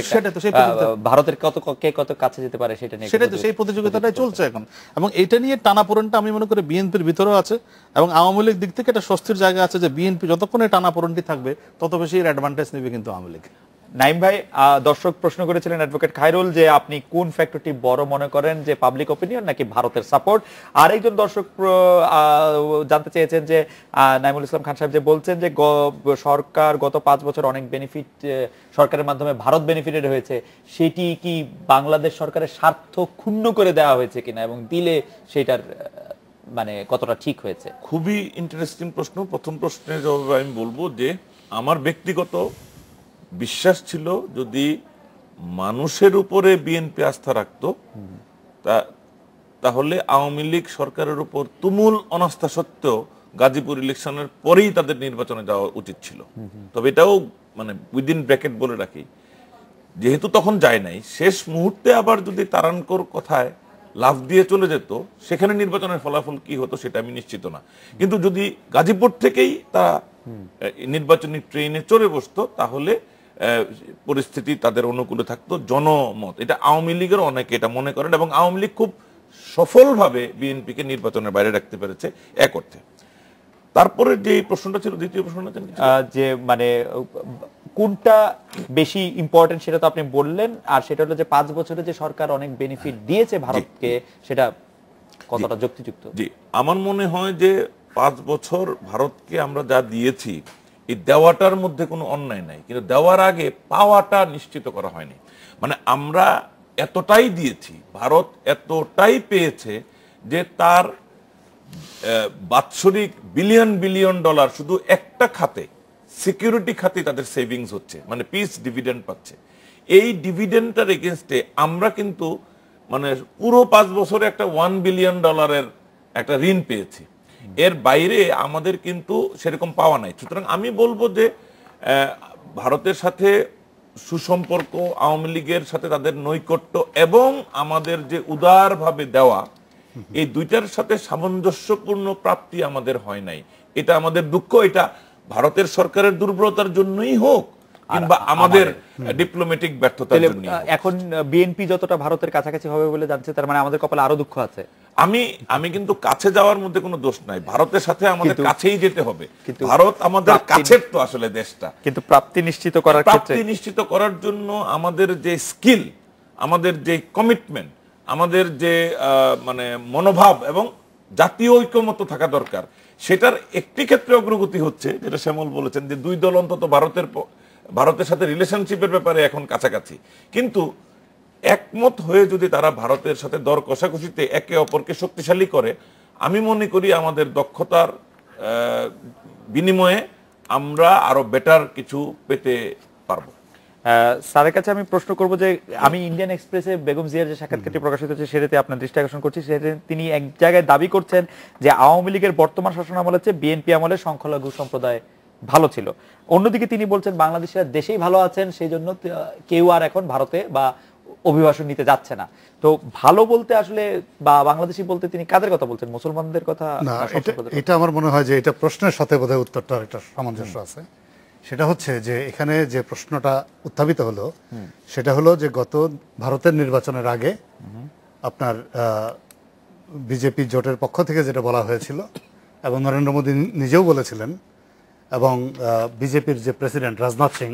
ভারতের কে কত কাছে যেতে পারে সেটা নিয়ে,
সেটাই তো সেই প্রতিযোগিতাটাই চলছে এখন। এবং এটা নিয়ে টানাপোড়েনটা আমি মনে করি বিএনপির ভিতরেও আছে, এবং আওয়ামী লীগ দিক থেকে একটা স্বস্তির জায়গা আছে যে বিএনপি যতক্ষণে টানাপোড়েনটি থাকবে তত বেশি এর অ্যাডভান্টেজ নেবে কিন্তু আওয়ামী লীগ।
নাইম ভাই, দর্শক প্রশ্ন করেছিলেন অ্যাডভোকেট খায়রুল যে আপনি কোন ফ্যাক্টরটি বড় মনে করেন, যে পাবলিক অপিনিয়ন নাকি ভারতের সাপোর্ট? আরেকজন দর্শক জানতে চেয়েছেন যে নাইমুল ইসলাম খান সাহেব যে বলছেন যে সরকার গত 5 বছর অনেক বেনিফিট সরকারের মাধ্যমে ভারত বেনিফিটেড হয়েছে, সেটি কি বাংলাদেশ সরকারের স্বার্থ ক্ষুণ্ণ করে দেওয়া হয়েছে কিনা, এবং দিলে সেটার মানে কতটা ঠিক হয়েছে?
খুবই ইন্টারেস্টিং প্রশ্ন। প্রথম প্রশ্নের জবাবে আমি বলবো যে আমার ব্যক্তিগত বিশ্বাস ছিল যদি মানুষের উপরে বিএনপি আস্থা রাখতো তাহলে আওয়ামী লীগ সরকারের উপর তুমুল অনাস্থা সত্ত্বেও গাজীপুর ইলেকশনের পরেই তাদের নির্বাচনে যাওয়া উচিত ছিল। তবে এটাও মানে উইদিন ব্র্যাকেট বলে রাখি, যেহেতু তখন যায় নাই, শেষ মুহূর্তে আবার যদি তারানকোর কথায় লাফ দিয়ে চলে যেত, সেখানে নির্বাচনের ফলাফল কি হতো সেটা আমি নিশ্চিত না। কিন্তু যদি গাজীপুর থেকেই তারা নির্বাচনী ট্রেনে চড়ে বসতো, তাহলে পরিস্থিতি তাদের অনুকূলে থাকতো। জনমত, এটা আওয়ামী লীগের অনেকে এটা মনে করেন, এবং আওয়ামী লীগ খুব সফলভাবে বিএনপিকে নির্বাচনের বাইরে রাখতে পেরেছে এক অর্থে। তারপরে যে প্রশ্নটা ছিল, দ্বিতীয় প্রশ্নটা
যে মানে কোনটা বেশি ইম্পর্টেন্ট সেটা তো আপনি বললেন, আর সেটা হলো যে 5 বছরে যে সরকার অনেক বেনিফিট দিয়েছে ভারতকে, সেটা কতটা যুক্তিযুক্ত?
জি, আমার মনে হয় যে 5 বছর ভারতকে আমরা যা দিয়েছি, এই দেওয়াটার মধ্যে কোনো অন্যায় নাই, কিন্তু দেওয়ার আগে পাওয়াটা নিশ্চিত করা হয়নি। মানে আমরা এতটাই দিয়েছি, ভারত এতটাই পেয়েছে যে তার বাৎসরিক বিলিয়ন বিলিয়ন ডলার শুধু একটা খাতে, সিকিউরিটি খাতে তাদের সেভিংস হচ্ছে, মানে পিস ডিভিডেন্ড পাচ্ছে। এই ডিভিডেন্ডটার এগেনস্টে আমরা কিন্তু মানে পুরো 5 বছরে একটা $1 বিলিয়ন একটা ঋণ পেয়েছি। এর বাইরে আমাদের কিন্তু সেরকম পাওয়া নাই। সুতরাং আমি বলবো যে ভারতের সাথে সুসম্পর্ক, আওয়ামী লীগের সাথে তাদের নৈকট্য এবং আমাদের যে উদারভাবে দেওয়া, এই দুইটার সাথে সামঞ্জস্যপূর্ণ প্রাপ্তি আমাদের হয় নাই। এটা আমাদের দুঃখ। এটা ভারতের সরকারের দুর্বলতার জন্যই হোক কিংবা আমাদের ডিপ্লোম্যাটিক ব্যর্থতার জন্য।
এখন বিএনপি যতটা ভারতের কাছাকাছি হবে বলে জানছে, তার মানে আমাদের কপালে আরো দুঃখ আছে।
আমি কিন্তু কাছে যাওয়ার মধ্যে কোনো দোষ নাই, ভারতের সাথে আমাদের কাছেই যেতে হবে। ভারত আমাদের কাছের তো আসলে দেশটা,
কিন্তু প্রাপ্তি নিশ্চিত করার ক্ষেত্রে,
প্রাপ্তি নিশ্চিত করার জন্য আমাদের যে স্কিল, আমাদের যে কমিটমেন্ট, আমাদের যে মানে মনোভাব এবং জাতীয় ঐক্যমত্য থাকা দরকার। সেটার একটি ক্ষেত্রে অগ্রগতি হচ্ছে, যেটা শ্যামল বলেছেন, যে দুই দল অন্তত ভারতের সাথে রিলেশনশিপের ব্যাপারে এখন কাছাকাছি। কিন্তু একমত হয়ে যদি তারা ভারতের সাথে দর কষাকষিতে একে অপরকে শক্তিশালী করে, আমি মনে করি আমাদের দক্ষতার বিনিময়ে আমরা আরো বেটার কিছু পেতে পারবো।
স্যারের কাছে আমি প্রশ্ন করব যে, আমি ইন্ডিয়ান এক্সপ্রেসে বেগম জিয়ার যে সাক্ষাৎকারটি প্রকাশিত হচ্ছে সেটাতে আপনার দৃষ্টি আকর্ষণ করছি। সেটাতে তিনি এক জায়গায় দাবি করছেন যে আওয়ামী লীগের বর্তমান শাসন আমলের চেয়ে বিএনপি আমলে সংখ্যালঘু সম্প্রদায় ভালো ছিল। অন্যদিকে তিনি বলছেন বাংলাদেশিরা দেশেই ভালো আছেন, সেই জন্য কেউ আর এখন ভারতে বা অভিবাসন নিতে যাচ্ছে না। তো ভালো বলতে আসলে বা বাংলাদেশি বলতে তিনি কাদের কথা বলছেন? মুসলমানদের কথা?
না, এটা আমার মনে হয় যে এটা প্রশ্নের সাথে বোধহয় উত্তরটার একটা সামঞ্জস্য আছে। সেটা হচ্ছে যে এখানে যে প্রশ্নটা উত্থাপিত হলো সেটা হলো যে গত ভারতের নির্বাচনের আগে আপনার বিজেপি জোটের পক্ষ থেকে যেটা বলা হয়েছিল এবং নরেন্দ্র মোদী নিজেও বলেছিলেন, এবং বিজেপির যে প্রেসিডেন্ট রাজনাথ সিং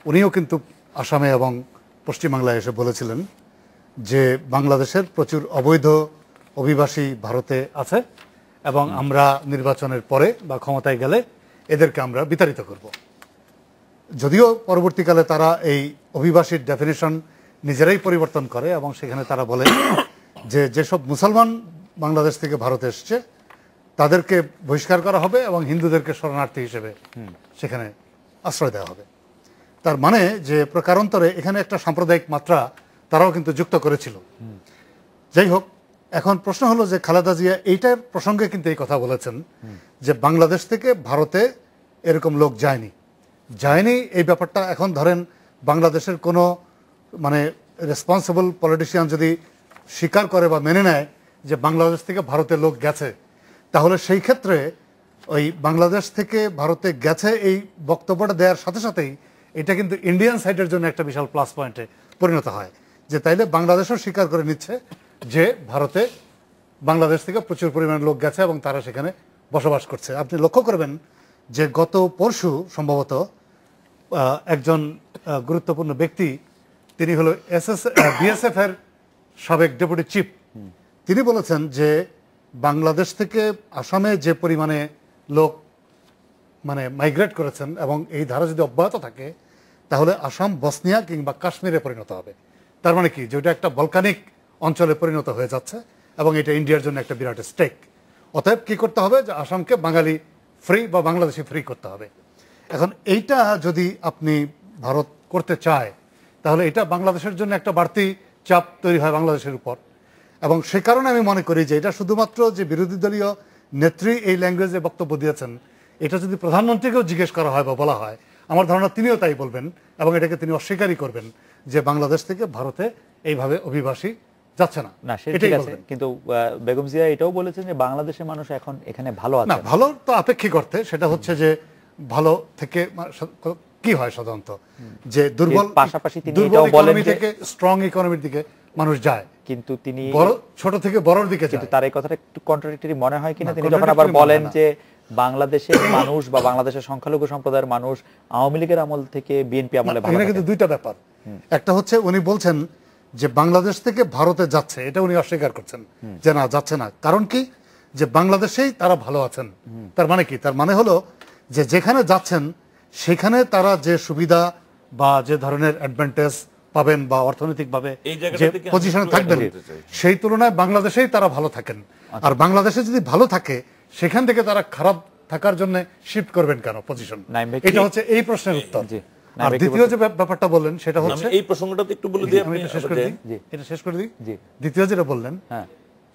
উনিও কিন্তু আসামে এবং পশ্চিমবাংলায় এসে বলেছিলেন যে বাংলাদেশের প্রচুর অবৈধ অভিবাসী ভারতে আছে এবং আমরা নির্বাচনের পরে বা ক্ষমতায় গেলে এদেরকে আমরা বিতাড়িত করব। যদিও পরবর্তীকালে তারা এই অভিবাসীর ডেফিনিশন নিজেরাই পরিবর্তন করে এবং সেখানে তারা বলে যে যেসব মুসলমান বাংলাদেশ থেকে ভারতে এসছে তাদেরকে বহিষ্কার করা হবে এবং হিন্দুদেরকে শরণার্থী হিসেবে সেখানে আশ্রয় দেওয়া হবে। তার মানে যে প্রকারান্তরে এখানে একটা সাম্প্রদায়িক মাত্রা তারাও কিন্তু যুক্ত করেছিল। যাই হোক, এখন প্রশ্ন হলো যে খালেদা জিয়া এইটার প্রসঙ্গে কিন্তু এই কথা বলেছেন যে বাংলাদেশ থেকে ভারতে এরকম লোক যায়নি। এই ব্যাপারটা এখন ধরেন বাংলাদেশের কোনো মানে রেসপন্সিবল পলিটিশিয়ান যদি স্বীকার করে বা মেনে নেয় যে বাংলাদেশ থেকে ভারতে লোক গেছে, তাহলে সেই ক্ষেত্রে ওই বাংলাদেশ থেকে ভারতে গেছে এই বক্তব্যটা দেওয়ার সাথে সাথেই এটা কিন্তু ইন্ডিয়ান সাইডের জন্য একটা বিশাল প্লাস পয়েন্টে পরিণত হয়, যে তাইলে বাংলাদেশও স্বীকার করে নিচ্ছে যে ভারতে বাংলাদেশ থেকে প্রচুর পরিমাণে লোক গেছে এবং তারা সেখানে বসবাস করছে। আপনি লক্ষ্য করবেন যে গত পরশু সম্ভবত একজন গুরুত্বপূর্ণ ব্যক্তি, তিনি হলো বিএসএফ এর সাবেক ডেপুটি চিফ, তিনি বলেছেন যে বাংলাদেশ থেকে আসামে যে পরিমাণে লোক মানে মাইগ্রেট করেছেন এবং এই ধারা যদি অব্যাহত থাকে তাহলে আসাম বসনিয়া কিংবা কাশ্মীরে পরিণত হবে। তার মানে কি, যে ওটা একটা ভলকানিক অঞ্চলে পরিণত হয়ে যাচ্ছে এবং এটা ইন্ডিয়ার জন্য একটা বিরাট স্টেক। অতএব কি করতে হবে, যে আসামকে বাঙালি ফ্রি বা বাংলাদেশি ফ্রি করতে হবে। এখন এইটা যদি আপনি ভারত করতে চায় তাহলে এটা বাংলাদেশের জন্য একটা বাড়তি চাপ তৈরি হয় বাংলাদেশের উপর, এবং সে কারণে আমি মনে করি যে এটা শুধুমাত্র যে বিরোধী দলীয় নেত্রী এই ল্যাঙ্গুয়েজে বক্তব্য দিয়েছেন, এটা যদি প্রধানমন্ত্রীকেও জিজ্ঞেস করা হয় বা বলা হয়, আমার ধারণা তিনিও তাই বলবেন এবং এটাকে তিনি অস্বীকারই করবেন যে বাংলাদেশ থেকে ভারতে এইভাবে অভিবাসী যাচ্ছে না।
এটাই বলবেন। কিন্তু বেগম জিয়া এটাও বলেছেন যে বাংলাদেশের মানুষ এখন এখানে ভালো আছে।
না, ভালো তো আপেক্ষিক অর্থে, সেটা হচ্ছে যে ভালো থেকে কি হয় সাধারণত যে দুর্বল
পাশাপাশি তিনি এটাও বলেন যে
থেকে স্ট্রং ইকোনমির দিকে মানুষ যায়,
কিন্তু তিনি
ছোট থেকে বড়র দিকে যায়।
কিন্তু তার এই কথাটা একটু কন্ট্রাডিক্টরি মনে হয় কিনা, তিনি যখন আবার বলেন যে বাংলাদেশের মানুষ বা বাংলাদেশের সংখ্যালঘু সম্প্রদায়ের মানুষ আওয়ামী লীগের আমল থেকে বিএনপি আমলে ভালো।
এখানে কিন্তু দুইটা ব্যাপার, একটা হচ্ছে উনি বলছেন যে বাংলাদেশ থেকে ভারতে যাচ্ছে, এটা উনি অস্বীকার করছেন যে না যাচ্ছে না। কারণ কি, যে বাংলাদেশেই তারা ভালো আছেন। তার মানে কি, তার মানে হলো যে যেখানে যাচ্ছেন সেখানে তারা যে সুবিধা বা যে ধরনের অ্যাডভান্টেজ পাবেন বা অর্থনৈতিকভাবে যে পজিশনে থাকবেন, সেই তুলনায় বাংলাদেশেই তারা ভালো থাকেন। আর বাংলাদেশে যদি ভালো থাকে সেখান থেকে তারা খারাপ থাকার জন্য শিফট করবেন কেন পজিশন? এটা হচ্ছে এই প্রশ্নের উত্তর। আর দ্বিতীয় যে ব্যাপারটা বললেন সেটা হচ্ছে,
এই প্রসঙ্গটা একটু বলে দিই,
আমি এটা শেষ করে দিই। দ্বিতীয় যেটা বললেন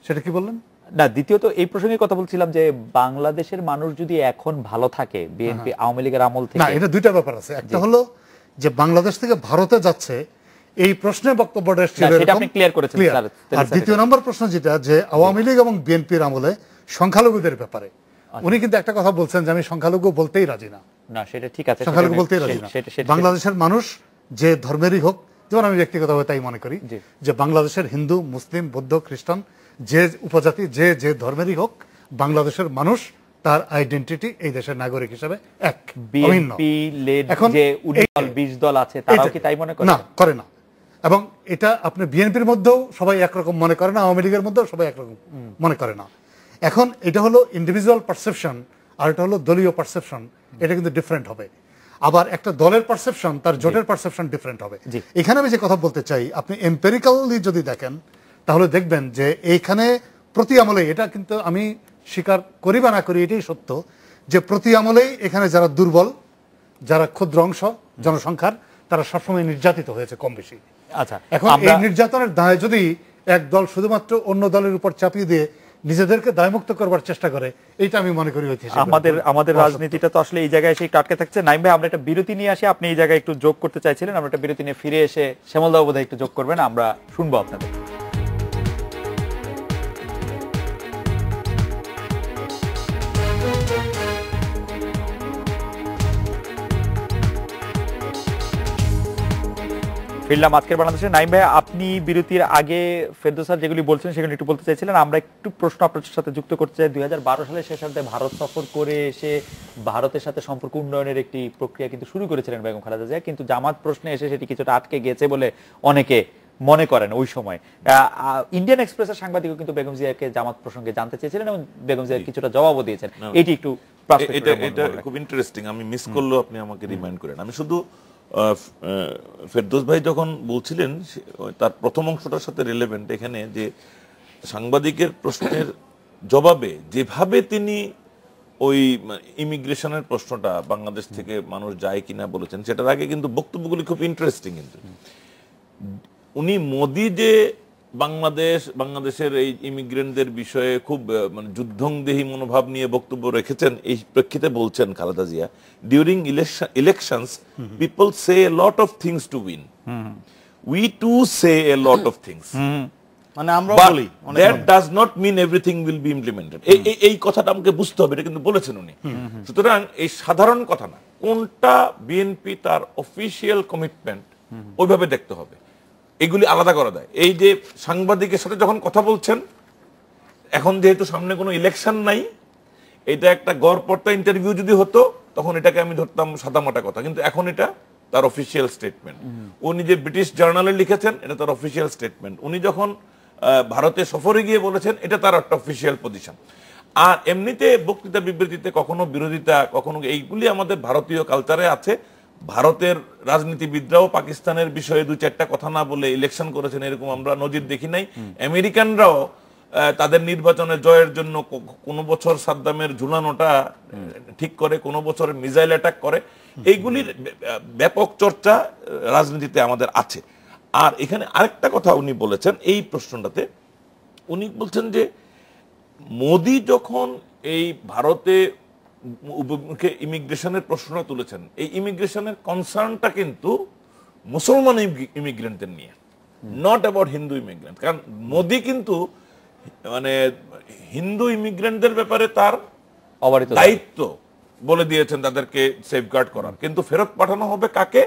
সেটা কি বললেন?
না, দ্বিতীয়ত এই প্রসঙ্গে কথা বলছিলাম যে বাংলাদেশের মানুষ যদি এখন ভালো থাকে বিএনপি আওয়ামী লীগের আমল থেকে,
না, এটা দুইটা ব্যাপার আছে। একটা হলো যে বাংলাদেশ থেকে ভারতে যাচ্ছে এই প্রশ্নে বক্তব্যটা ছিল
না, সেটা
এরকম,
আপনি ক্লিয়ার করেছেন
clear।
স্যার।
আর দ্বিতীয় নম্বর প্রশ্ন যেটা যে আওয়ামী লীগ এবং বিএনপির আমলে সংখ্যালঘুদের ব্যাপারে উনি কিন্তু একটা কথা বলছেন যে আমি সংখ্যালঘু বলতেই রাজি না,
না সেটা ঠিক আছে,
সংখ্যালঘু বলতেই রাজি না। বাংলাদেশের মানুষ যে ধর্মেরই হোক, যেমন আমি ব্যক্তিগতভাবে তাই মনে করি
জি।
যে বাংলাদেশের হিন্দু, মুসলিম, বৌদ্ধ, খ্রিস্টান, যে উপজাতি যে যে ধর্মেরই হোক, বাংলাদেশের মানুষ তার আইডেন্টিটি এই দেশের নাগরিক হিসেবে এক, অভিন্ন।
বিএনপি লেড
এখন
যে 19 দল 20 দল আছে তারাও কি তাই মনে করে?
না, করে না। এবং এটা আপনি বিএনপির মধ্যেও সবাই একরকম মনে করে না, আওয়ামী লীগের মধ্যেও সবাই একরকম মনে করে না। এখন এটা হলো ইন্ডিভিজুয়াল পারসেপশন আর এটা হলো দলীয় পারসেপশন, এটা কিন্তু ডিফারেন্ট হবে। আবার একটা দলের পারসেপশন তার জোটের পারসেপশন ডিফারেন্ট হবে। এখানে আমি যে কথা বলতে চাই, আপনি এম্পেরিক্যালি যদি দেখেন তাহলে দেখবেন যে এইখানে প্রতি আমলে, এটা কিন্তু আমি স্বীকার করি বা না করি এটাই সত্য, যে প্রতি আমলেই এখানে যারা দুর্বল, যারা ক্ষুদ্র অংশ জনসংখ্যার, তারা সবসময় নির্যাতিত হয়েছে কম বেশি।
আচ্ছা,
এখন এই নির্যাতনের দায় যদি এক দল শুধুমাত্র অন্য দলের উপর চাপিয়ে দিয়ে নিজেদেরকে দায়মুক্ত করবার চেষ্টা করে, এইটা আমি মনে করি
আমাদের রাজনীতিটা তো আসলে এই জায়গায় এসে একটু আটকে থাকছে। নাইম ভাই, আমরা একটা বিরতি নিয়ে আসি, আপনি এই জায়গায় একটু যোগ করতে চাইছিলেন, আমরা একটা বিরতি নিয়ে ফিরে এসে শ্যামল দা বোধহয় একটু যোগ করবেন, আমরা শুনবো আপনাদের। ফিরলাম আজকের বাংলাদেশে। নাইম ভাই, আপনি বিরতির আগে ফেরদৌস স্যার যেগুলি বলছেন সেগুলো একটু বলতে চাইছিলেন, আমরা একটু প্রশ্ন আপনার সাথে যুক্ত করতে চাই। 2012 সালে শেষার্ধে ভারত সফর করে এসে ভারতের সাথে সম্পর্ক উন্নয়নের একটি প্রক্রিয়া কিন্তু শুরু করেছিলেন বেগম খালেদা জিয়া, কিন্তু জামাত প্রশ্নে এসে সেটি কিছুটা আটকে গেছে বলে অনেকে মনে করেন। ওই সময় ইন্ডিয়ান এক্সপ্রেসের সাংবাদিকও কিন্তু বেগম জিয়াকে জামাত প্রসঙ্গে জানতে চেয়েছিলেন এবং বেগম জিয়া কিছুটা জবাবও দিয়েছেন। এটি একটু
এটা খুব ইন্টারেস্টিং, আমি মিস করলেও আপনি আমাকে রিমাইন্ড করেন। আমি শুধু ফেরদৌস ভাই যখন বলছিলেন তার প্রথম অংশটার সাথে রিলেভেন্ট এখানে, যে সাংবাদিকের প্রশ্নের জবাবে যেভাবে তিনি ওই ইমিগ্রেশনের প্রশ্নটা বাংলাদেশ থেকে মানুষ যায় কিনা বলেছেন, সেটার আগে কিন্তু বক্তব্যগুলি খুব ইন্টারেস্টিং। কিন্তু উনি মোদি যে বাংলাদেশের এই ইমিগ্রেন্টদের বিষয়ে খুব মানে যুদ্ধংদেহী মনোভাব নিয়ে বক্তব্য রেখেছেন, এই প্রেক্ষিতে বলছেন Khaleda Zia, during elections people say a lot of things to win, we to say a lot of things,
মানে আমরা বলি
that does not mean everything will be implemented. এই কথাটা আমাকে বুঝতে হবে, এটা কিন্তু বলেছেন উনি। সুতরাং এই সাধারণ কথা না, কোনটা বিএনপি তার অফিসিয়াল কমিটমেন্ট ওইভাবে দেখতে হবে, এগুলি আলাদা করা দেয়। এই যে সাংবাদিকের সাথে যখন কথা বলছেন, এখন যেহেতু সামনে কোনো ইলেকশন নাই, এটা একটা গড়পড়তা ইন্টারভিউ যদি হতো তখন এটাকে আমি ধরতাম সাদামাটা কথা, কিন্তু এখন এটা তার অফিসিয়াল স্টেটমেন্ট। উনি যে ব্রিটিশ জার্নালে লিখেছেন এটা তার অফিসিয়াল স্টেটমেন্ট, উনি যখন ভারতে সফরে গিয়ে বলেছেন এটা তার একটা অফিসিয়াল পজিশন। আর এমনিতে বক্তৃতা বিবৃতিতে কখনো বিরোধিতা, কখনো এইগুলি আমাদের ভারতীয় কালচারে আছে। ভারতের রাজনীতিবিদরাও পাকিস্তানের বিষয়ে দু চারটা কথা না বলে ইলেকশন করেছেন, এরকম আমরা নজির দেখি নাই। আমেরিকানরাও তাদের নির্বাচনে জয়ের জন্য কোনো বছর সাদ্দামের ঝুলানোটা ঠিক করে, কোনো বছর মিসাইল অ্যাটাক করে। এইগুলির ব্যাপক চর্চা রাজনীতিতে আমাদের আছে। আর এখানে আরেকটা কথা উনি বলেছেন এই প্রশ্নটাতে, উনি বলছেন যে মোদি যখন এই ভারতে ইমিগ্রেশনের প্রশ্নটা তুলেছেন, এই ইমিগ্রেশনের কনসার্নটা কিন্তু মুসলমান ইমিগ্রেন্টদের নিয়ে, নট অ্যাবাউট হিন্দু ইমিগ্রেন্ট। কারণ মোদি কিন্তু মানে হিন্দু ইমিগ্রেন্টদের ব্যাপারে তার দায়িত্ব বলে দিয়েছেন তাদেরকে সেফগার্ড করার, কিন্তু ফেরত পাঠানো হবে কাকে?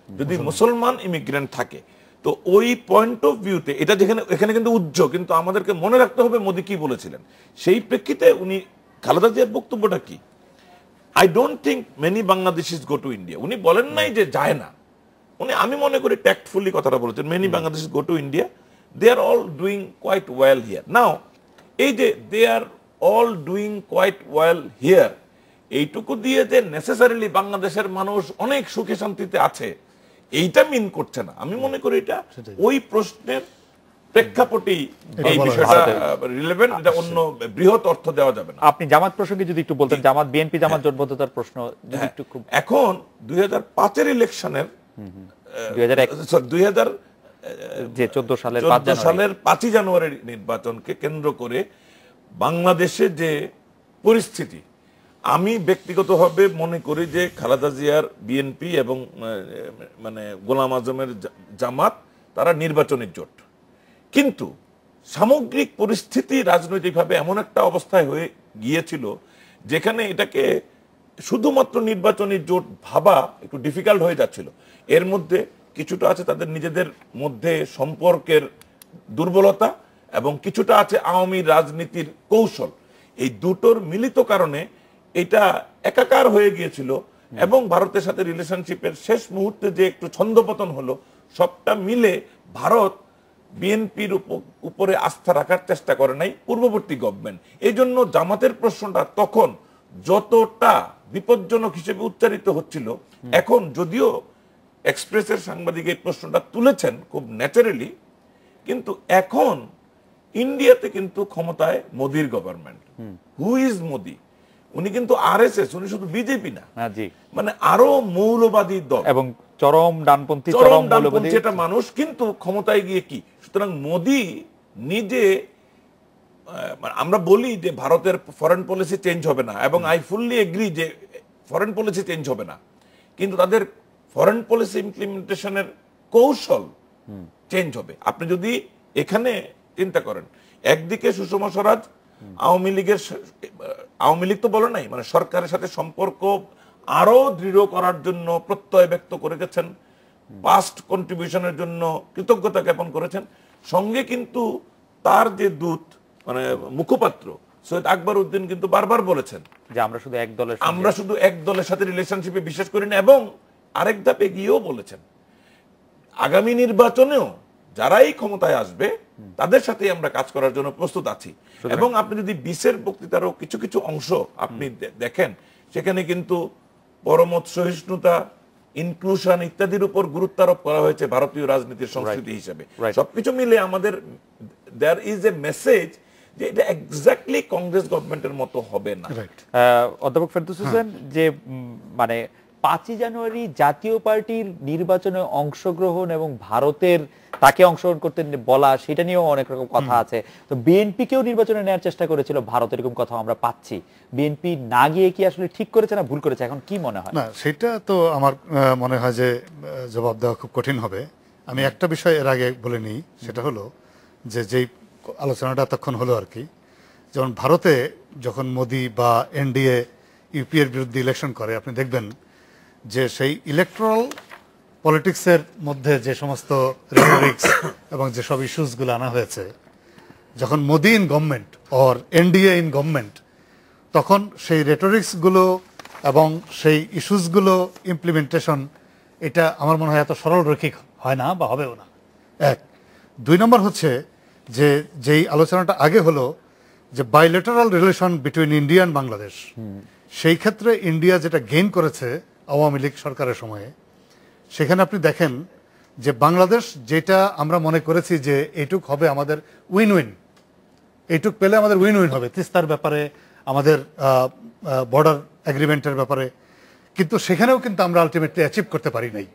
যদি মুসলমান ইমিগ্রেন্ট থাকে। তো ওই পয়েন্ট অফ ভিউতে এটা যেখানে এখানে কিন্তু উজ্জ্বল, কিন্তু আমাদেরকে মনে রাখতে হবে মোদি কি বলেছিলেন। সেই প্রেক্ষিতে উনি খালেদা জিয়ার বক্তব্যটা কি, I don't think many Bangladeshis go to India. উনি বলেন নাই যে যায় না, উনি আমি মনে করি ট্যাক্টফুলি কথাটা বলেছেন, many Bangladeshis go to India, they are all doing quite well here. Now এই যে they are all doing quite well here, এইটুকু দিয়ে যে নেসেসারিলি বাংলাদেশের মানুষ অনেক সুখে শান্তিতে আছে এইটা মিন করছে না। আমি মনে করি এটা ওই প্রশ্নের প্রেক্ষাপটেই এই বিষয়টা রিলেভেন্ট, এটা অন্য বৃহৎ অর্থ দেওয়া যাবে না।
আপনি জামাত প্রসঙ্গে যদি একটু বলতেন, জামাত বিএনপি জামাত জোটবদ্ধতার প্রশ্ন যদি একটু খুব।
এখন 2005 এর ইলেকশনের 2000
যে 14 সালের
5 জানুয়ারির নির্বাচনকে কেন্দ্র করে বাংলাদেশে যে পরিস্থিতি, আমি ব্যক্তিগতভাবে মনে করি যে খালেদা জিয়ার বিএনপি এবং মানে গোলাম আজমের জামাত তারা নির্বাচনী জোট, কিন্তু সামগ্রিক পরিস্থিতি রাজনৈতিকভাবে এমন একটা অবস্থায় হয়ে গিয়েছিল যেখানে এটাকে শুধুমাত্র নির্বাচনী জোট ভাবা একটু ডিফিকাল্ট হয়ে যাচ্ছিল। এর মধ্যে কিছুটা আছে তাদের নিজেদের মধ্যে সম্পর্কের দুর্বলতা এবং কিছুটা আছে আওয়ামী রাজনীতির কৌশল। এই দুটোর মিলিত কারণে এটা একাকার হয়ে গিয়েছিল এবং ভারতের সাথে রিলেশনশিপের শেষ মুহূর্তে যে একটু ছন্দপতন হলো, সবটা মিলে ভারত বিএনপির উপরে আস্থা রাখার চেষ্টা করে নাই পূর্ববর্তী গভর্নমেন্ট। এই জন্য জামাতের প্রশ্নটা তখন যতটা বিপজ্জনক হিসেবে উচ্চারিত হচ্ছিল, এখন যদিও এক্সপ্রেসের সাংবাদিক এই প্রশ্নটা তুলেছেন খুব ন্যাচারালি, কিন্তু এখন ইন্ডিয়াতে কিন্তু ক্ষমতায় মোদির গভর্নমেন্ট। Who is Modi? উনি কিন্তু আরএসএস, উনি শুধু বিজেপি না, মানে আরো মৌলবাদী দল
এবং চরম ডানপন্থী
যেটা মানুষ, কিন্তু ক্ষমতায় গিয়ে কি। সুতরাং মোদি নিজে, আমরা বলি যে ভারতের ফরেন পলিসি চেঞ্জ হবে না, এবং আই ফুললি এগ্রি যে ফরেন পলিসি চেঞ্জ হবে না, কিন্তু তাদের ফরেন পলিসি ইমপ্লিমেন্টেশনের কৌশল চেঞ্জ হবে। আপনি যদি এখানে চিন্তা করেন, একদিকে সুষমা স্বরাজ আওয়ামী লীগ তো বলে নাই, মানে সরকারের সাথে সম্পর্ক আরো দৃঢ় করার জন্য প্রত্যয় ব্যক্ত করে গেছেন, পাস্ট কন্ট্রিবিউশনের জন্য কৃতজ্ঞতা জ্ঞাপন করেছেন। সঙ্গে কিন্তু তার যে দূত, মানে মুখপাত্র সৈয়দ আকবর উদ্দিন কিন্তু বারবার বলেছেন
যে আমরা শুধু এক দলের
সাথে রিলেশনশিপে বিশ্বাস করি না, এবং আরেক ধাপে গিয়েও বলেছেন আগামী নির্বাচনেও যারাই ক্ষমতায় আসবে তাদের সাথে আমরা কাজ করার জন্য প্রস্তুত আছি। এবং আপনি যদি 20-এর বক্তৃতারও কিছু কিছু অংশ আপনি দেখেন, সেখানে কিন্তু পরমত সহিষ্ণুতা, ইনক্লুশন ইত্যাদির উপর গুরুত্ব আরোপ করা হয়েছে ভারতীয় রাজনীতির সংস্কৃতি হিসেবে। সবকিছু মিলে আমাদের দেয়ার ইজ এ মেসেজ যে এটা এক্স্যাক্টলি কংগ্রেস গভর্নমেন্টের মতো হবে না।
অধ্যাপক ফেরদৌস হোসেন, যে মানে 5ই জানুয়ারি জাতীয় পার্টির নির্বাচনে অংশগ্রহণ এবং ভারতের তাকে অংশগ্রহণ করতে বলা, সেটা নিয়েও অনেক রকম কথা আছে। তো বিএনপিকেও নির্বাচনে নেওয়ার চেষ্টা করেছিল ভারত, এরকম কথা আমরা পাচ্ছি। বিএনপি না গিয়ে কি আসলে ঠিক করেছে না ভুল করেছে, এখন কি মনে হয়?
না, সেটা তো আমার মনে হয় যে জবাব দেওয়া খুব কঠিন হবে। আমি একটা বিষয় এর আগে বলে নিই, সেটা হলো যে যেই আলোচনাটা এতক্ষণ হলো আর কি, যেমন ভারতে যখন মোদি বা এনডিএ ইউপিএর বিরুদ্ধে ইলেকশন করে, আপনি দেখবেন যে সেই ইলেকট্রাল পলিটিক্সের মধ্যে যে সমস্ত রেটরিক্স এবং যেসব ইস্যুসগুলো আনা হয়েছে, যখন Modi in government or NDA in government, তখন সেই রেটরিক্সগুলো এবং সেই ইস্যুসগুলো ইমপ্লিমেন্টেশন, এটা আমার মনে হয় এত সরল রৈখিক হয় না বা হবেও না। 1 2 নম্বর হচ্ছে যে যেই আলোচনাটা আগে হলো যে bilateral relation between India and Bangladesh, সেই ক্ষেত্রে ইন্ডিয়া যেটা গেইন করেছে আওয়ামী লীগ সরকারের সময়ে, সেখানে আপনি দেখেন যে বাংলাদেশ যেটা আমরা মনে করেছি যে এইটুক হবে আমাদের উইন উইন, এইটুক পেলে আমাদের উইন উইন হবে, তিস্তার ব্যাপারে, আমাদের বর্ডার এগ্রিমেন্টের ব্যাপারে, কিন্তু সেখানেও কিন্তু আমরা আলটিমেটলি অ্যাচিভ করতে পারি নাই।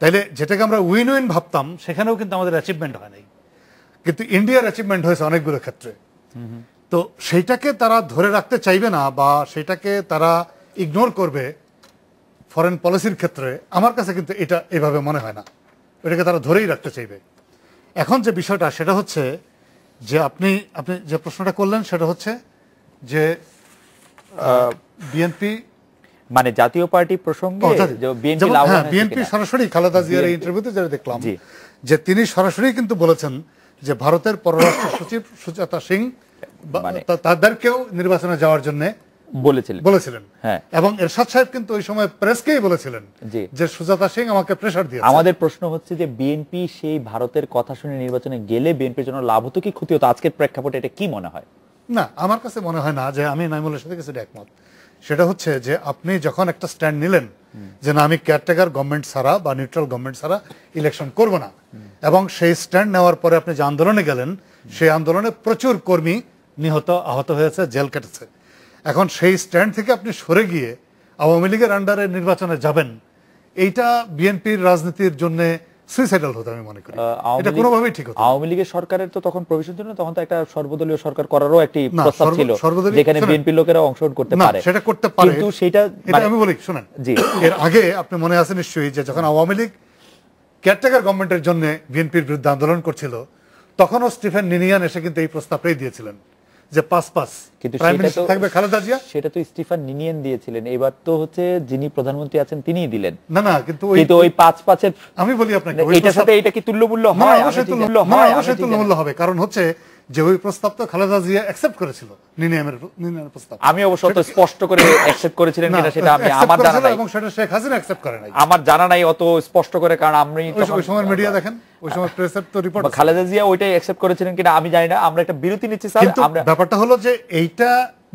তাইলে যেটাকে আমরা উইন উইন ভাবতাম, সেখানেও কিন্তু আমাদের অ্যাচিভমেন্ট হয় নাই, কিন্তু ইন্ডিয়ার অ্যাচিভমেন্ট হয়েছে অনেকগুলো ক্ষেত্রে। তো সেইটাকে তারা ধরে রাখতে চাইবে না বা সেটাকে তারা ইগনোর করবে ফরেন পলিসির ক্ষেত্রে, আমার কাছে কিন্তু এটা এভাবে মনে হয় না। এটাকে তারা ধরেই রাখতে চাইবে। এখন যে বিষয়টা সেটা হচ্ছে যে আপনি যে প্রশ্নটা করলেন সেটা হচ্ছে যে বিএনপি
মানে জাতীয় পার্টি প্রসঙ্গে
বিএনপি সরাসরি খালেদা জিয়ার এই ইন্টারভিউতে যেটা দেখলাম যে তিনি সরাসরি কিন্তু বলেছেন যে ভারতের পররাষ্ট্র সচিব সুজাতা সিং তাদেরকেও নির্বাচনে যাওয়ার জন্য বলেছিলেন, এবং এরশাদ সাহেব কিন্তু ওই সময় প্রেসকেই বলেছিলেন যে সুজাতা সিং আমাকে প্রেসার দিয়েছে।
আমাদের প্রশ্ন হচ্ছে যে বিএনপি সেই ভারতের কথা শুনে নির্বাচনে গেলে বিএনপির জন্য লাভ হতো কি ক্ষতি হতো, আজকের প্রেক্ষাপটে এটা কি মনে হয়?
না, আমার কাছে মনে হয় না যে, আমি নাইমুলের সাথে কিছুটা একমত। সেটা হচ্ছে যে আপনি যখন একটা স্ট্যান্ড নিলেন যে না, আমি কেয়ারটেকার গভর্নমেন্ট ছাড়া বা নিউট্রাল গভর্নমেন্ট ছাড়া ইলেকশন করব না, এবং সেই স্ট্যান্ড নেওয়ার পরে আপনি যে আন্দোলনে গেলেন, সেই আন্দোলনে প্রচুর কর্মী নিহত আহত হয়েছে, জেল কেটেছে। এখন সেই স্ট্যান্ড থেকে আপনি সরে গিয়ে আওয়ামী লীগের আন্ডারে নির্বাচনে যাবেন, এইটা বিএনপির রাজনীতির জন্য সুইসাইডাল হতো আমি মনে করি।
আওয়ামী
এটা
লীগ-
কোনোভাবেই ঠিক হতো না।
আওয়ামী লীগের সরকারের তো তখন প্রভিশন ছিল না, তখন তো একটা সর্বদলীয় সরকার করারও একটি
না,
প্রস্তাব ছিল
সর্বদলীয়-
যেখানে
শোনেন।
বিএনপির লোকেরা অংশগ্রহণ করতে
না,
পারে,
সেটা করতে পারে,
কিন্তু সেটা
এটা আমি বলি শুনেন,
জি।
এর আগে আপনি মনে আছে নিশ্চয়ই যে যখন আওয়ামী লীগ কেয়ারটেকার গভর্নমেন্টের জন্য বিএনপির বিরুদ্ধে আন্দোলন করছিল, তখনও স্টিফেন নিনিয়ান এসে কিন্তু এই প্রস্তাবটাই দিয়েছিলেন যে 5-5
কিন্তু
প্রাইম
সেটা
মিনিস্টার
তো-
থাকবে খালেদা জিয়া।
সেটা তো স্টিফান নিনিয়েন দিয়েছিলেন, এবার তো হচ্ছে যিনি প্রধানমন্ত্রী আছেন তিনিই দিলেন।
না না, কিন্তু
কিন্তু ওই 5-5-এর
আমি বলি আপনাকে ওই
এটার
প্রস্তাব-
সাথে এটা কি তুল্যমূল্য
না,
হয়?
অবশ্যই
আমি ঠিক-
তুল্য- না,
হয়, আমি
অবশ্যই
ঠিক
তুল্যমূল্য
জানি।
হবে, কারণ হচ্ছে যে ওই প্রস্তাব তো খালেদা জিয়া অ্যাকসেপ্ট করেছিল, নিনিয়ানের প্রস্তাব।
আমি অবশ্য অত স্পষ্ট করে অ্যাকসেপ্ট করেছিলেন
না,
কিনা সেটা আমি
accept
আমার জানা
করেছিল
নাই,
এবং সেটা শেখ হাসিনা অ্যাকসেপ্ট করে নাই।
আমার জানা নাই অত স্পষ্ট করে, কারণ আমি
ওই সময় মিডিয়া দেখেন, ওই সময় প্রেসের তো রিপোর্ট।
খালেদা জিয়া ওইটাই অ্যাকসেপ্ট করেছিলেন কিনা আমি জানি না। আমরা একটা বিরতি নিচ্ছি স্যার,
কিন্তু
আমরা
ব্যাপারটা হলো যে এইটা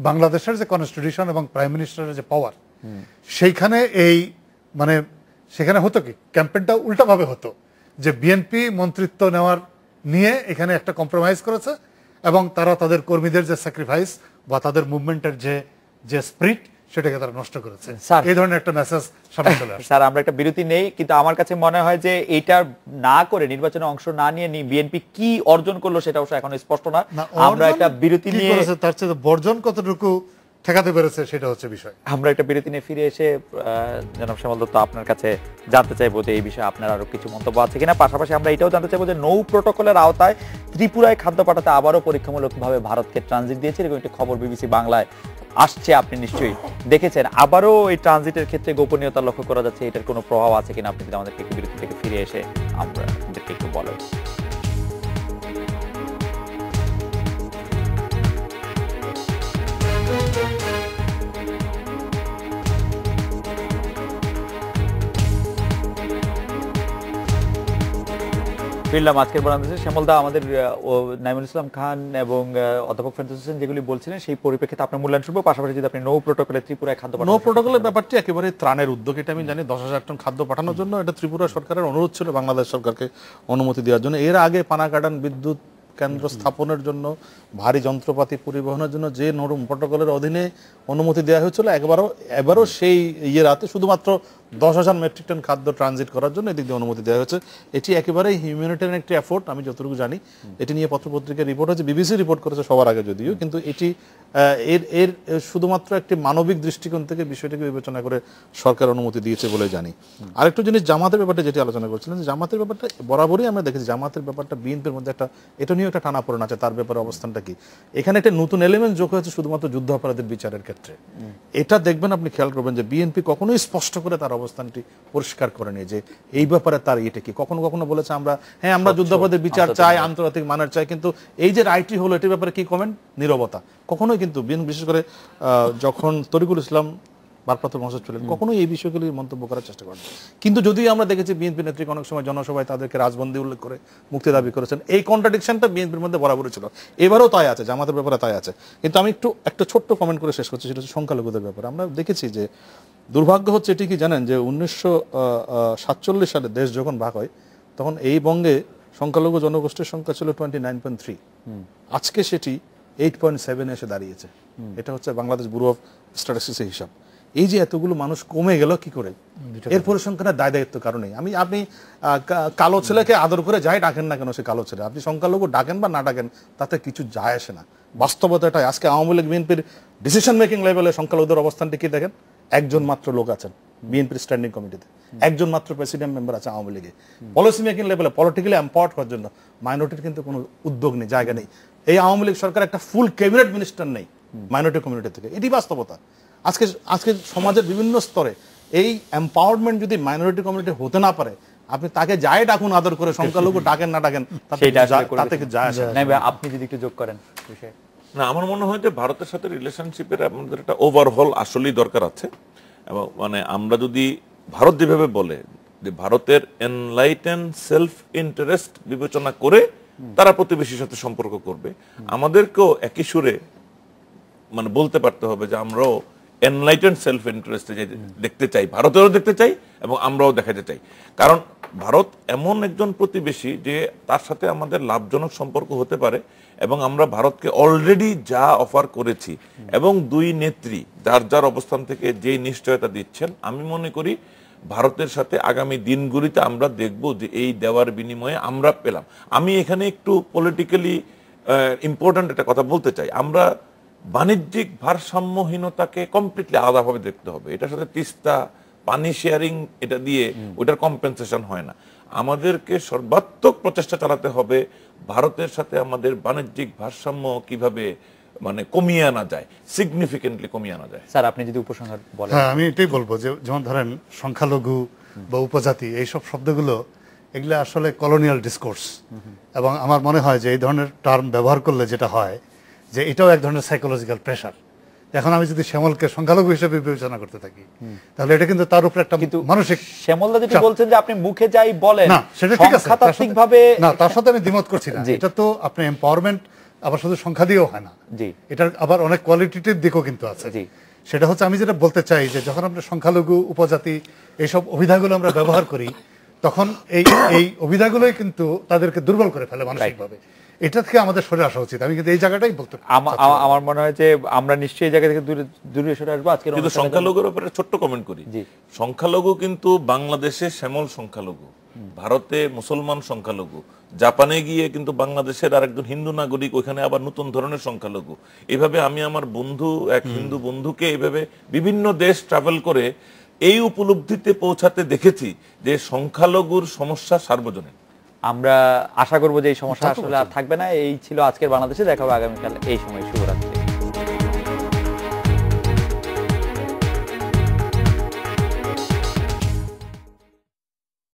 বাংলাদেশের যে কনস্টিটিউশন এবং প্রাইম মিনিস্টারের যে পাওয়ার, সেইখানে এই মানে সেখানে হতো কি ক্যাম্পেইনটা উল্টাভাবে হতো, যে বিএনপি মন্ত্রিত্ব নেওয়ার নিয়ে এখানে একটা কম্প্রোমাইজ করেছে এবং তারা তাদের কর্মীদের যে স্যাক্রিফাইস বা তাদের মুভমেন্টের যে স্পিরিট সেটাকে তারা নষ্ট করেছে।
স্যার,
এই ধরনের একটা মেসেজ সামনে চলে আসে।
স্যার আমরা একটা বিরতি নেই, কিন্তু আমার কাছে মনে হয় যে এইটা না করে নির্বাচনে অংশ না নিয়ে বিএনপি কি অর্জন করলো সেটা অবশ্য এখন স্পষ্ট না।
না,
আমরা একটা
অর্জন
বিরতি
কি
নিয়ে
করেছে তার চেয়ে বর্জন কতটুকু ঠেকাতে পেরেছে সেটা হচ্ছে বিষয়।
আমরা একটা বিরতি নিয়ে ফিরে এসে জনাব শ্যামল দত্ত আপনার কাছে জানতে চাইবো যে এই বিষয়ে আপনার আরো কিছু মন্তব্য আছে কিনা। পাশাপাশি আমরা এটাও জানতে চাইবো যে নৌ প্রটোকলের আওতায় ত্রিপুরায় খাদ্য পাঠাতে আবারও পরীক্ষামূলকভাবে ভারতকে ট্রানজিট দিয়েছে, এরকম একটি খবর বিবিসি বাংলায় আসছে, আপনি নিশ্চয়ই দেখেছেন। আবারও এই ট্রানজিটের ক্ষেত্রে গোপনীয়তা লক্ষ্য করা যাচ্ছে, এটার কোনো প্রভাব আছে কিনা আপনি যদি আমাদেরকে একটু বিরতি থেকে ফিরে এসে আমরা একটু বলেন। ফিরলাম আজকের বাংলাদেশে। শ্যামলদা, আমাদের নাইমুল ইসলাম খান এবং অধ্যাপক ফেরদৌস হোসেন যেগুলি বলছিলেন সেই পরিপ্রেক্ষিতে আপনার মূল্যায়ন শুনবো, পাশাপাশি যদি আপনি নৌ প্রোটোকলে ত্রিপুরায় খাদ্য
নো
পাঠানোর
প্রোটোকলের ব্যাপারটি একেবারে ত্রাণের উদ্যোগ, এটা আমি জানি। 10,000 টন খাদ্য পাঠানোর জন্য এটা ত্রিপুরা সরকারের অনুরোধ ছিল বাংলাদেশ সরকারকে অনুমতি দেওয়ার জন্য। এর আগে পানাকাটান বিদ্যুৎ কেন্দ্র স্থাপনের জন্য, ভারী যন্ত্রপাতি পরিবহনের জন্য যে নরম প্রোটোকলের অধীনে অনুমতি দেওয়া হয়েছিল, এবারও সেই রাতে শুধুমাত্র 10,000 মেট্রিক টন খাদ্য ট্রানজিট করার জন্য এদিক দিয়ে অনুমতি দেওয়া হয়েছে। এটি একেবারেই হিউম্যানিটেরিয়ান একটি এফোর্ট, আমি যতটুকু জানি। এটি নিয়ে পত্রপত্রিকায় রিপোর্ট হয়েছে, বিবিসি রিপোর্ট করেছে সবার আগে যদিও, কিন্তু এটি এর শুধুমাত্র একটি মানবিক দৃষ্টিকোণ থেকে বিষয়টিকে বিবেচনা করে সরকার অনুমতি দিয়েছে বলে জানি। আরেকটু জিনিস জামাতের ব্যাপারটা যেটি আলোচনা করছিলেন, যে জামাতের ব্যাপারটা বরাবরই আমরা দেখেছি, জামাতের ব্যাপারটা বিএনপির মধ্যে একটা এটা নিয়ে একটা টানাপোড়েন আছে, তার ব্যাপারে অবস্থানটা কি। এখানে একটা নতুন এলিমেন্ট যোগ হয়েছে শুধুমাত্র যুদ্ধ অপরাধের বিচারের ক্ষেত্রে। এটা দেখবেন, আপনি খেয়াল করবেন যে বিএনপি কখনোই স্পষ্ট করে তার অবস্থানটি পরিষ্কার করেনি যে এই ব্যাপারে তার ইয়েটা কি। কখনো কখনো বলেছে আমরা যুদ্ধাপরাধের বিচার চাই, আন্তর্জাতিক মানের চাই, কিন্তু এই যে রায়টি হলো এটির ব্যাপারে কি কমেন্ট? নীরবতা। কখনোই কিন্তু বিশেষ করে যখন তরিকুল ইসলাম ভারপ্রাপ্ত মহাসচিব ছিলেন, কখনোই এই বিষয়গুলি মন্তব্য করার চেষ্টা করেন। কিন্তু যদিও আমরা দেখেছি বিএনপি নেত্রী অনেক সময় জনসভায় তাদেরকে রাজবন্দী উল্লেখ করে মুক্তি দাবি করেছেন, এই কন্ট্রাডিকশনটা বিএনপির মধ্যে বরাবরই ছিল, এবারও তাই আছে, জামাতের ব্যাপারে তাই আছে। কিন্তু আমি একটা ছোট্ট কমেন্ট করে শেষ করছি, সেটা হচ্ছে সংখ্যালঘুদের ব্যাপারে। আমরা দেখেছি যে দুর্ভাগ্য হচ্ছে এটি কি জানেন, যে 1947 সালে দেশ যখন ভাগ হয় তখন এই বঙ্গে সংখ্যালঘু জনগোষ্ঠীর সংখ্যা ছিল 29.3, আজকে সেটি 8.7 এসে দাঁড়িয়েছে। এটা হচ্ছে বাংলাদেশ ব্যুরো অফ স্ট্যাটিস্টিক্সের হিসাব। এই যে এতগুলো মানুষ কমে গেল কি করে, এর পরিসংখ্যানের দায় দায়িত্ব কারণে। আপনি কালো ছেলেকে আদর করে যাই ডাকেন না কেন, সে কালো ছেলে, আপনি সংখ্যালঘু ডাকেন বা না ডাকেন তাতে কিছু যায় আসে না। বাস্তবতাটাই আজকে আওয়ামী লীগ বিএনপির ডিসিশন মেকিং লেভেলে সংখ্যালঘুদের অবস্থানটি কি দেখেন, একজন মাত্র লোক আছেন বিএনপির স্ট্যান্ডিং কমিটিতে, একজন মাত্র প্রেসিডেন্ট মেম্বার আছে আওয়ামী লীগে। পলিসি মেকিং লেভেলে পলিটিক্যালি এম্পাওয়ার্ড হওয়ার জন্য মাইনরিটির কিন্তু কোনো উদ্যোগ নেই, জায়গা নেই। এই আওয়ামী লীগ সরকার একটা ফুল ক্যাবিনেট মিনিস্টার নেই মাইনরিটি কমিউনিটি থেকে, এটি বাস্তবতা। আজকে সমাজের বিভিন্ন স্তরে এই এম্পাওয়ারমেন্ট যদি মাইনরিটি কমিউনিটি হতে না পারে, আপনি তাকে যাই ডাকুন আদর করে, সংখ্যালঘু ডাকেন না ডাকেন তাতে যায় আসে না।
আপনি যদি একটু যোগ করেন বিষয়ে।
না, আমার মনে হয় যে ভারতের সাথে রিলেশনশিপের আমাদের একটা ওভারহল আসলেই দরকার আছে। এবং মানে আমরা যদি ভারত যেভাবে বলে যে ভারতের এনলাইটেন সেলফ ইন্টারেস্ট বিবেচনা করে তারা প্রতিবেশীর সাথে সম্পর্ক করবে, আমাদেরকেও একই সুরে মানে বলতে পারতে হবে যে আমরাও এনলাইটেন সেলফ ইন্টারেস্টে দেখতে চাই, ভারতেরও দেখতে চাই এবং আমরাও দেখাতে চাই। কারণ ভারত এমন একজন প্রতিবেশী যে তার সাথে আমাদের লাভজনক সম্পর্ক হতে পারে, এবং আমরা ভারতকে অলরেডি যা অফার করেছি এবং দুই নেত্রী যার যার অবস্থান থেকে যে নিশ্চয়তা দিচ্ছেন, আমি মনে করি ভারতের সাথে আগামী দিনগুলিতে আমরা দেখব যে এই দেওয়ার বিনিময়ে আমরা পেলাম। আমি এখানে একটু পলিটিক্যালি ইম্পর্ট্যান্ট একটা কথা বলতে চাই, আমরা বাণিজ্যিক ভারসাম্যহীনতাকে কমপ্লিটলি আলাদাভাবে দেখতে হবে। এটার সাথে তিস্তা পানি শেয়ারিং এটা দিয়ে ওটার কম্পেনসেশন হয় না। আমাদেরকে সর্বাত্মক প্রচেষ্টা চালাতে হবে ভারতের সাথে আমাদের বাণিজ্যিক ভারসাম্য কিভাবে মানে কমিয়ে আনা যায়, সিগনিফিকেন্টলি কমিয়ে আনা যায়।
স্যার আপনি যদি উপসংহার বলেন।
হ্যাঁ, আমি এটাই বলবো যে যেমন ধরেন সংখ্যালঘু বা উপজাতি এইসব শব্দগুলো এগুলো আসলে কলোনিয়াল ডিসকোর্স, এবং আমার মনে হয় যে এই ধরনের টার্ম ব্যবহার করলে যেটা হয় যে এটাও এক ধরনের সাইকোলজিক্যাল প্রেশার। এখন আমি যদি শ্যামলকে সংখ্যালঘু হিসেবে বিবেচনা করতে থাকি তাহলে এটা কিন্তু তার উপরে একটা মানসিক
শ্যামলদা যেটা বলছেন যে আপনি মুখে যাই বলেন
না, সেটা ঠিক আছে,
সংখ্যাতাত্ত্বিকভাবে
না, তার সাথে আমি দ্বিমত করছি না। এটা তো আপনি এম্পাওয়ারমেন্ট আবার শুধু সংখ্যা দিয়েও হয় না,
জি,
এটার আবার অনেক কোয়ালিটেটিভ দিকও কিন্তু আছে।
জি,
সেটা হচ্ছে আমি যেটা বলতে চাই যে যখন আমরা সংখ্যালঘু উপজাতি এইসব অভিধাগুলো আমরা ব্যবহার করি তখন এই অভিধাগুলোই কিন্তু তাদেরকে দুর্বল করে ফেলে মানসিকভাবে। এটা থেকে আমাদের সরে আসা উচিত। আমি কিন্তু এই জায়গাটাই বলতে
আমার মনে হয় যে আমরা নিশ্চয়ই এই জায়গা থেকে দূরে সরে আসবো। আজকে
কিন্তু সংখ্যালঘুর উপরে ছোট্ট কমেন্ট করি, সংখ্যালঘু কিন্তু বাংলাদেশে শ্যামল সংখ্যালঘু, ভারতে মুসলমান সংখ্যালঘু, জাপানে গিয়ে কিন্তু বাংলাদেশের আরেকজন হিন্দু নাগরিক, ওইখানে আবার নতুন ধরনের সংখ্যালঘু। এইভাবে আমি আমার বন্ধু এক হিন্দু বন্ধুকে এইভাবে বিভিন্ন দেশ ট্রাভেল করে এই উপলব্ধিতে পৌঁছাতে দেখেছি যে সংখ্যালঘুর সমস্যা সার্বজনীন।
আমরা আশা করবো যে এই সমস্যা আসলে আর থাকবে না। এই ছিল আজকের বাংলাদেশে, দেখা হবে আগামীকাল এই সময়। শুভরাত্রি।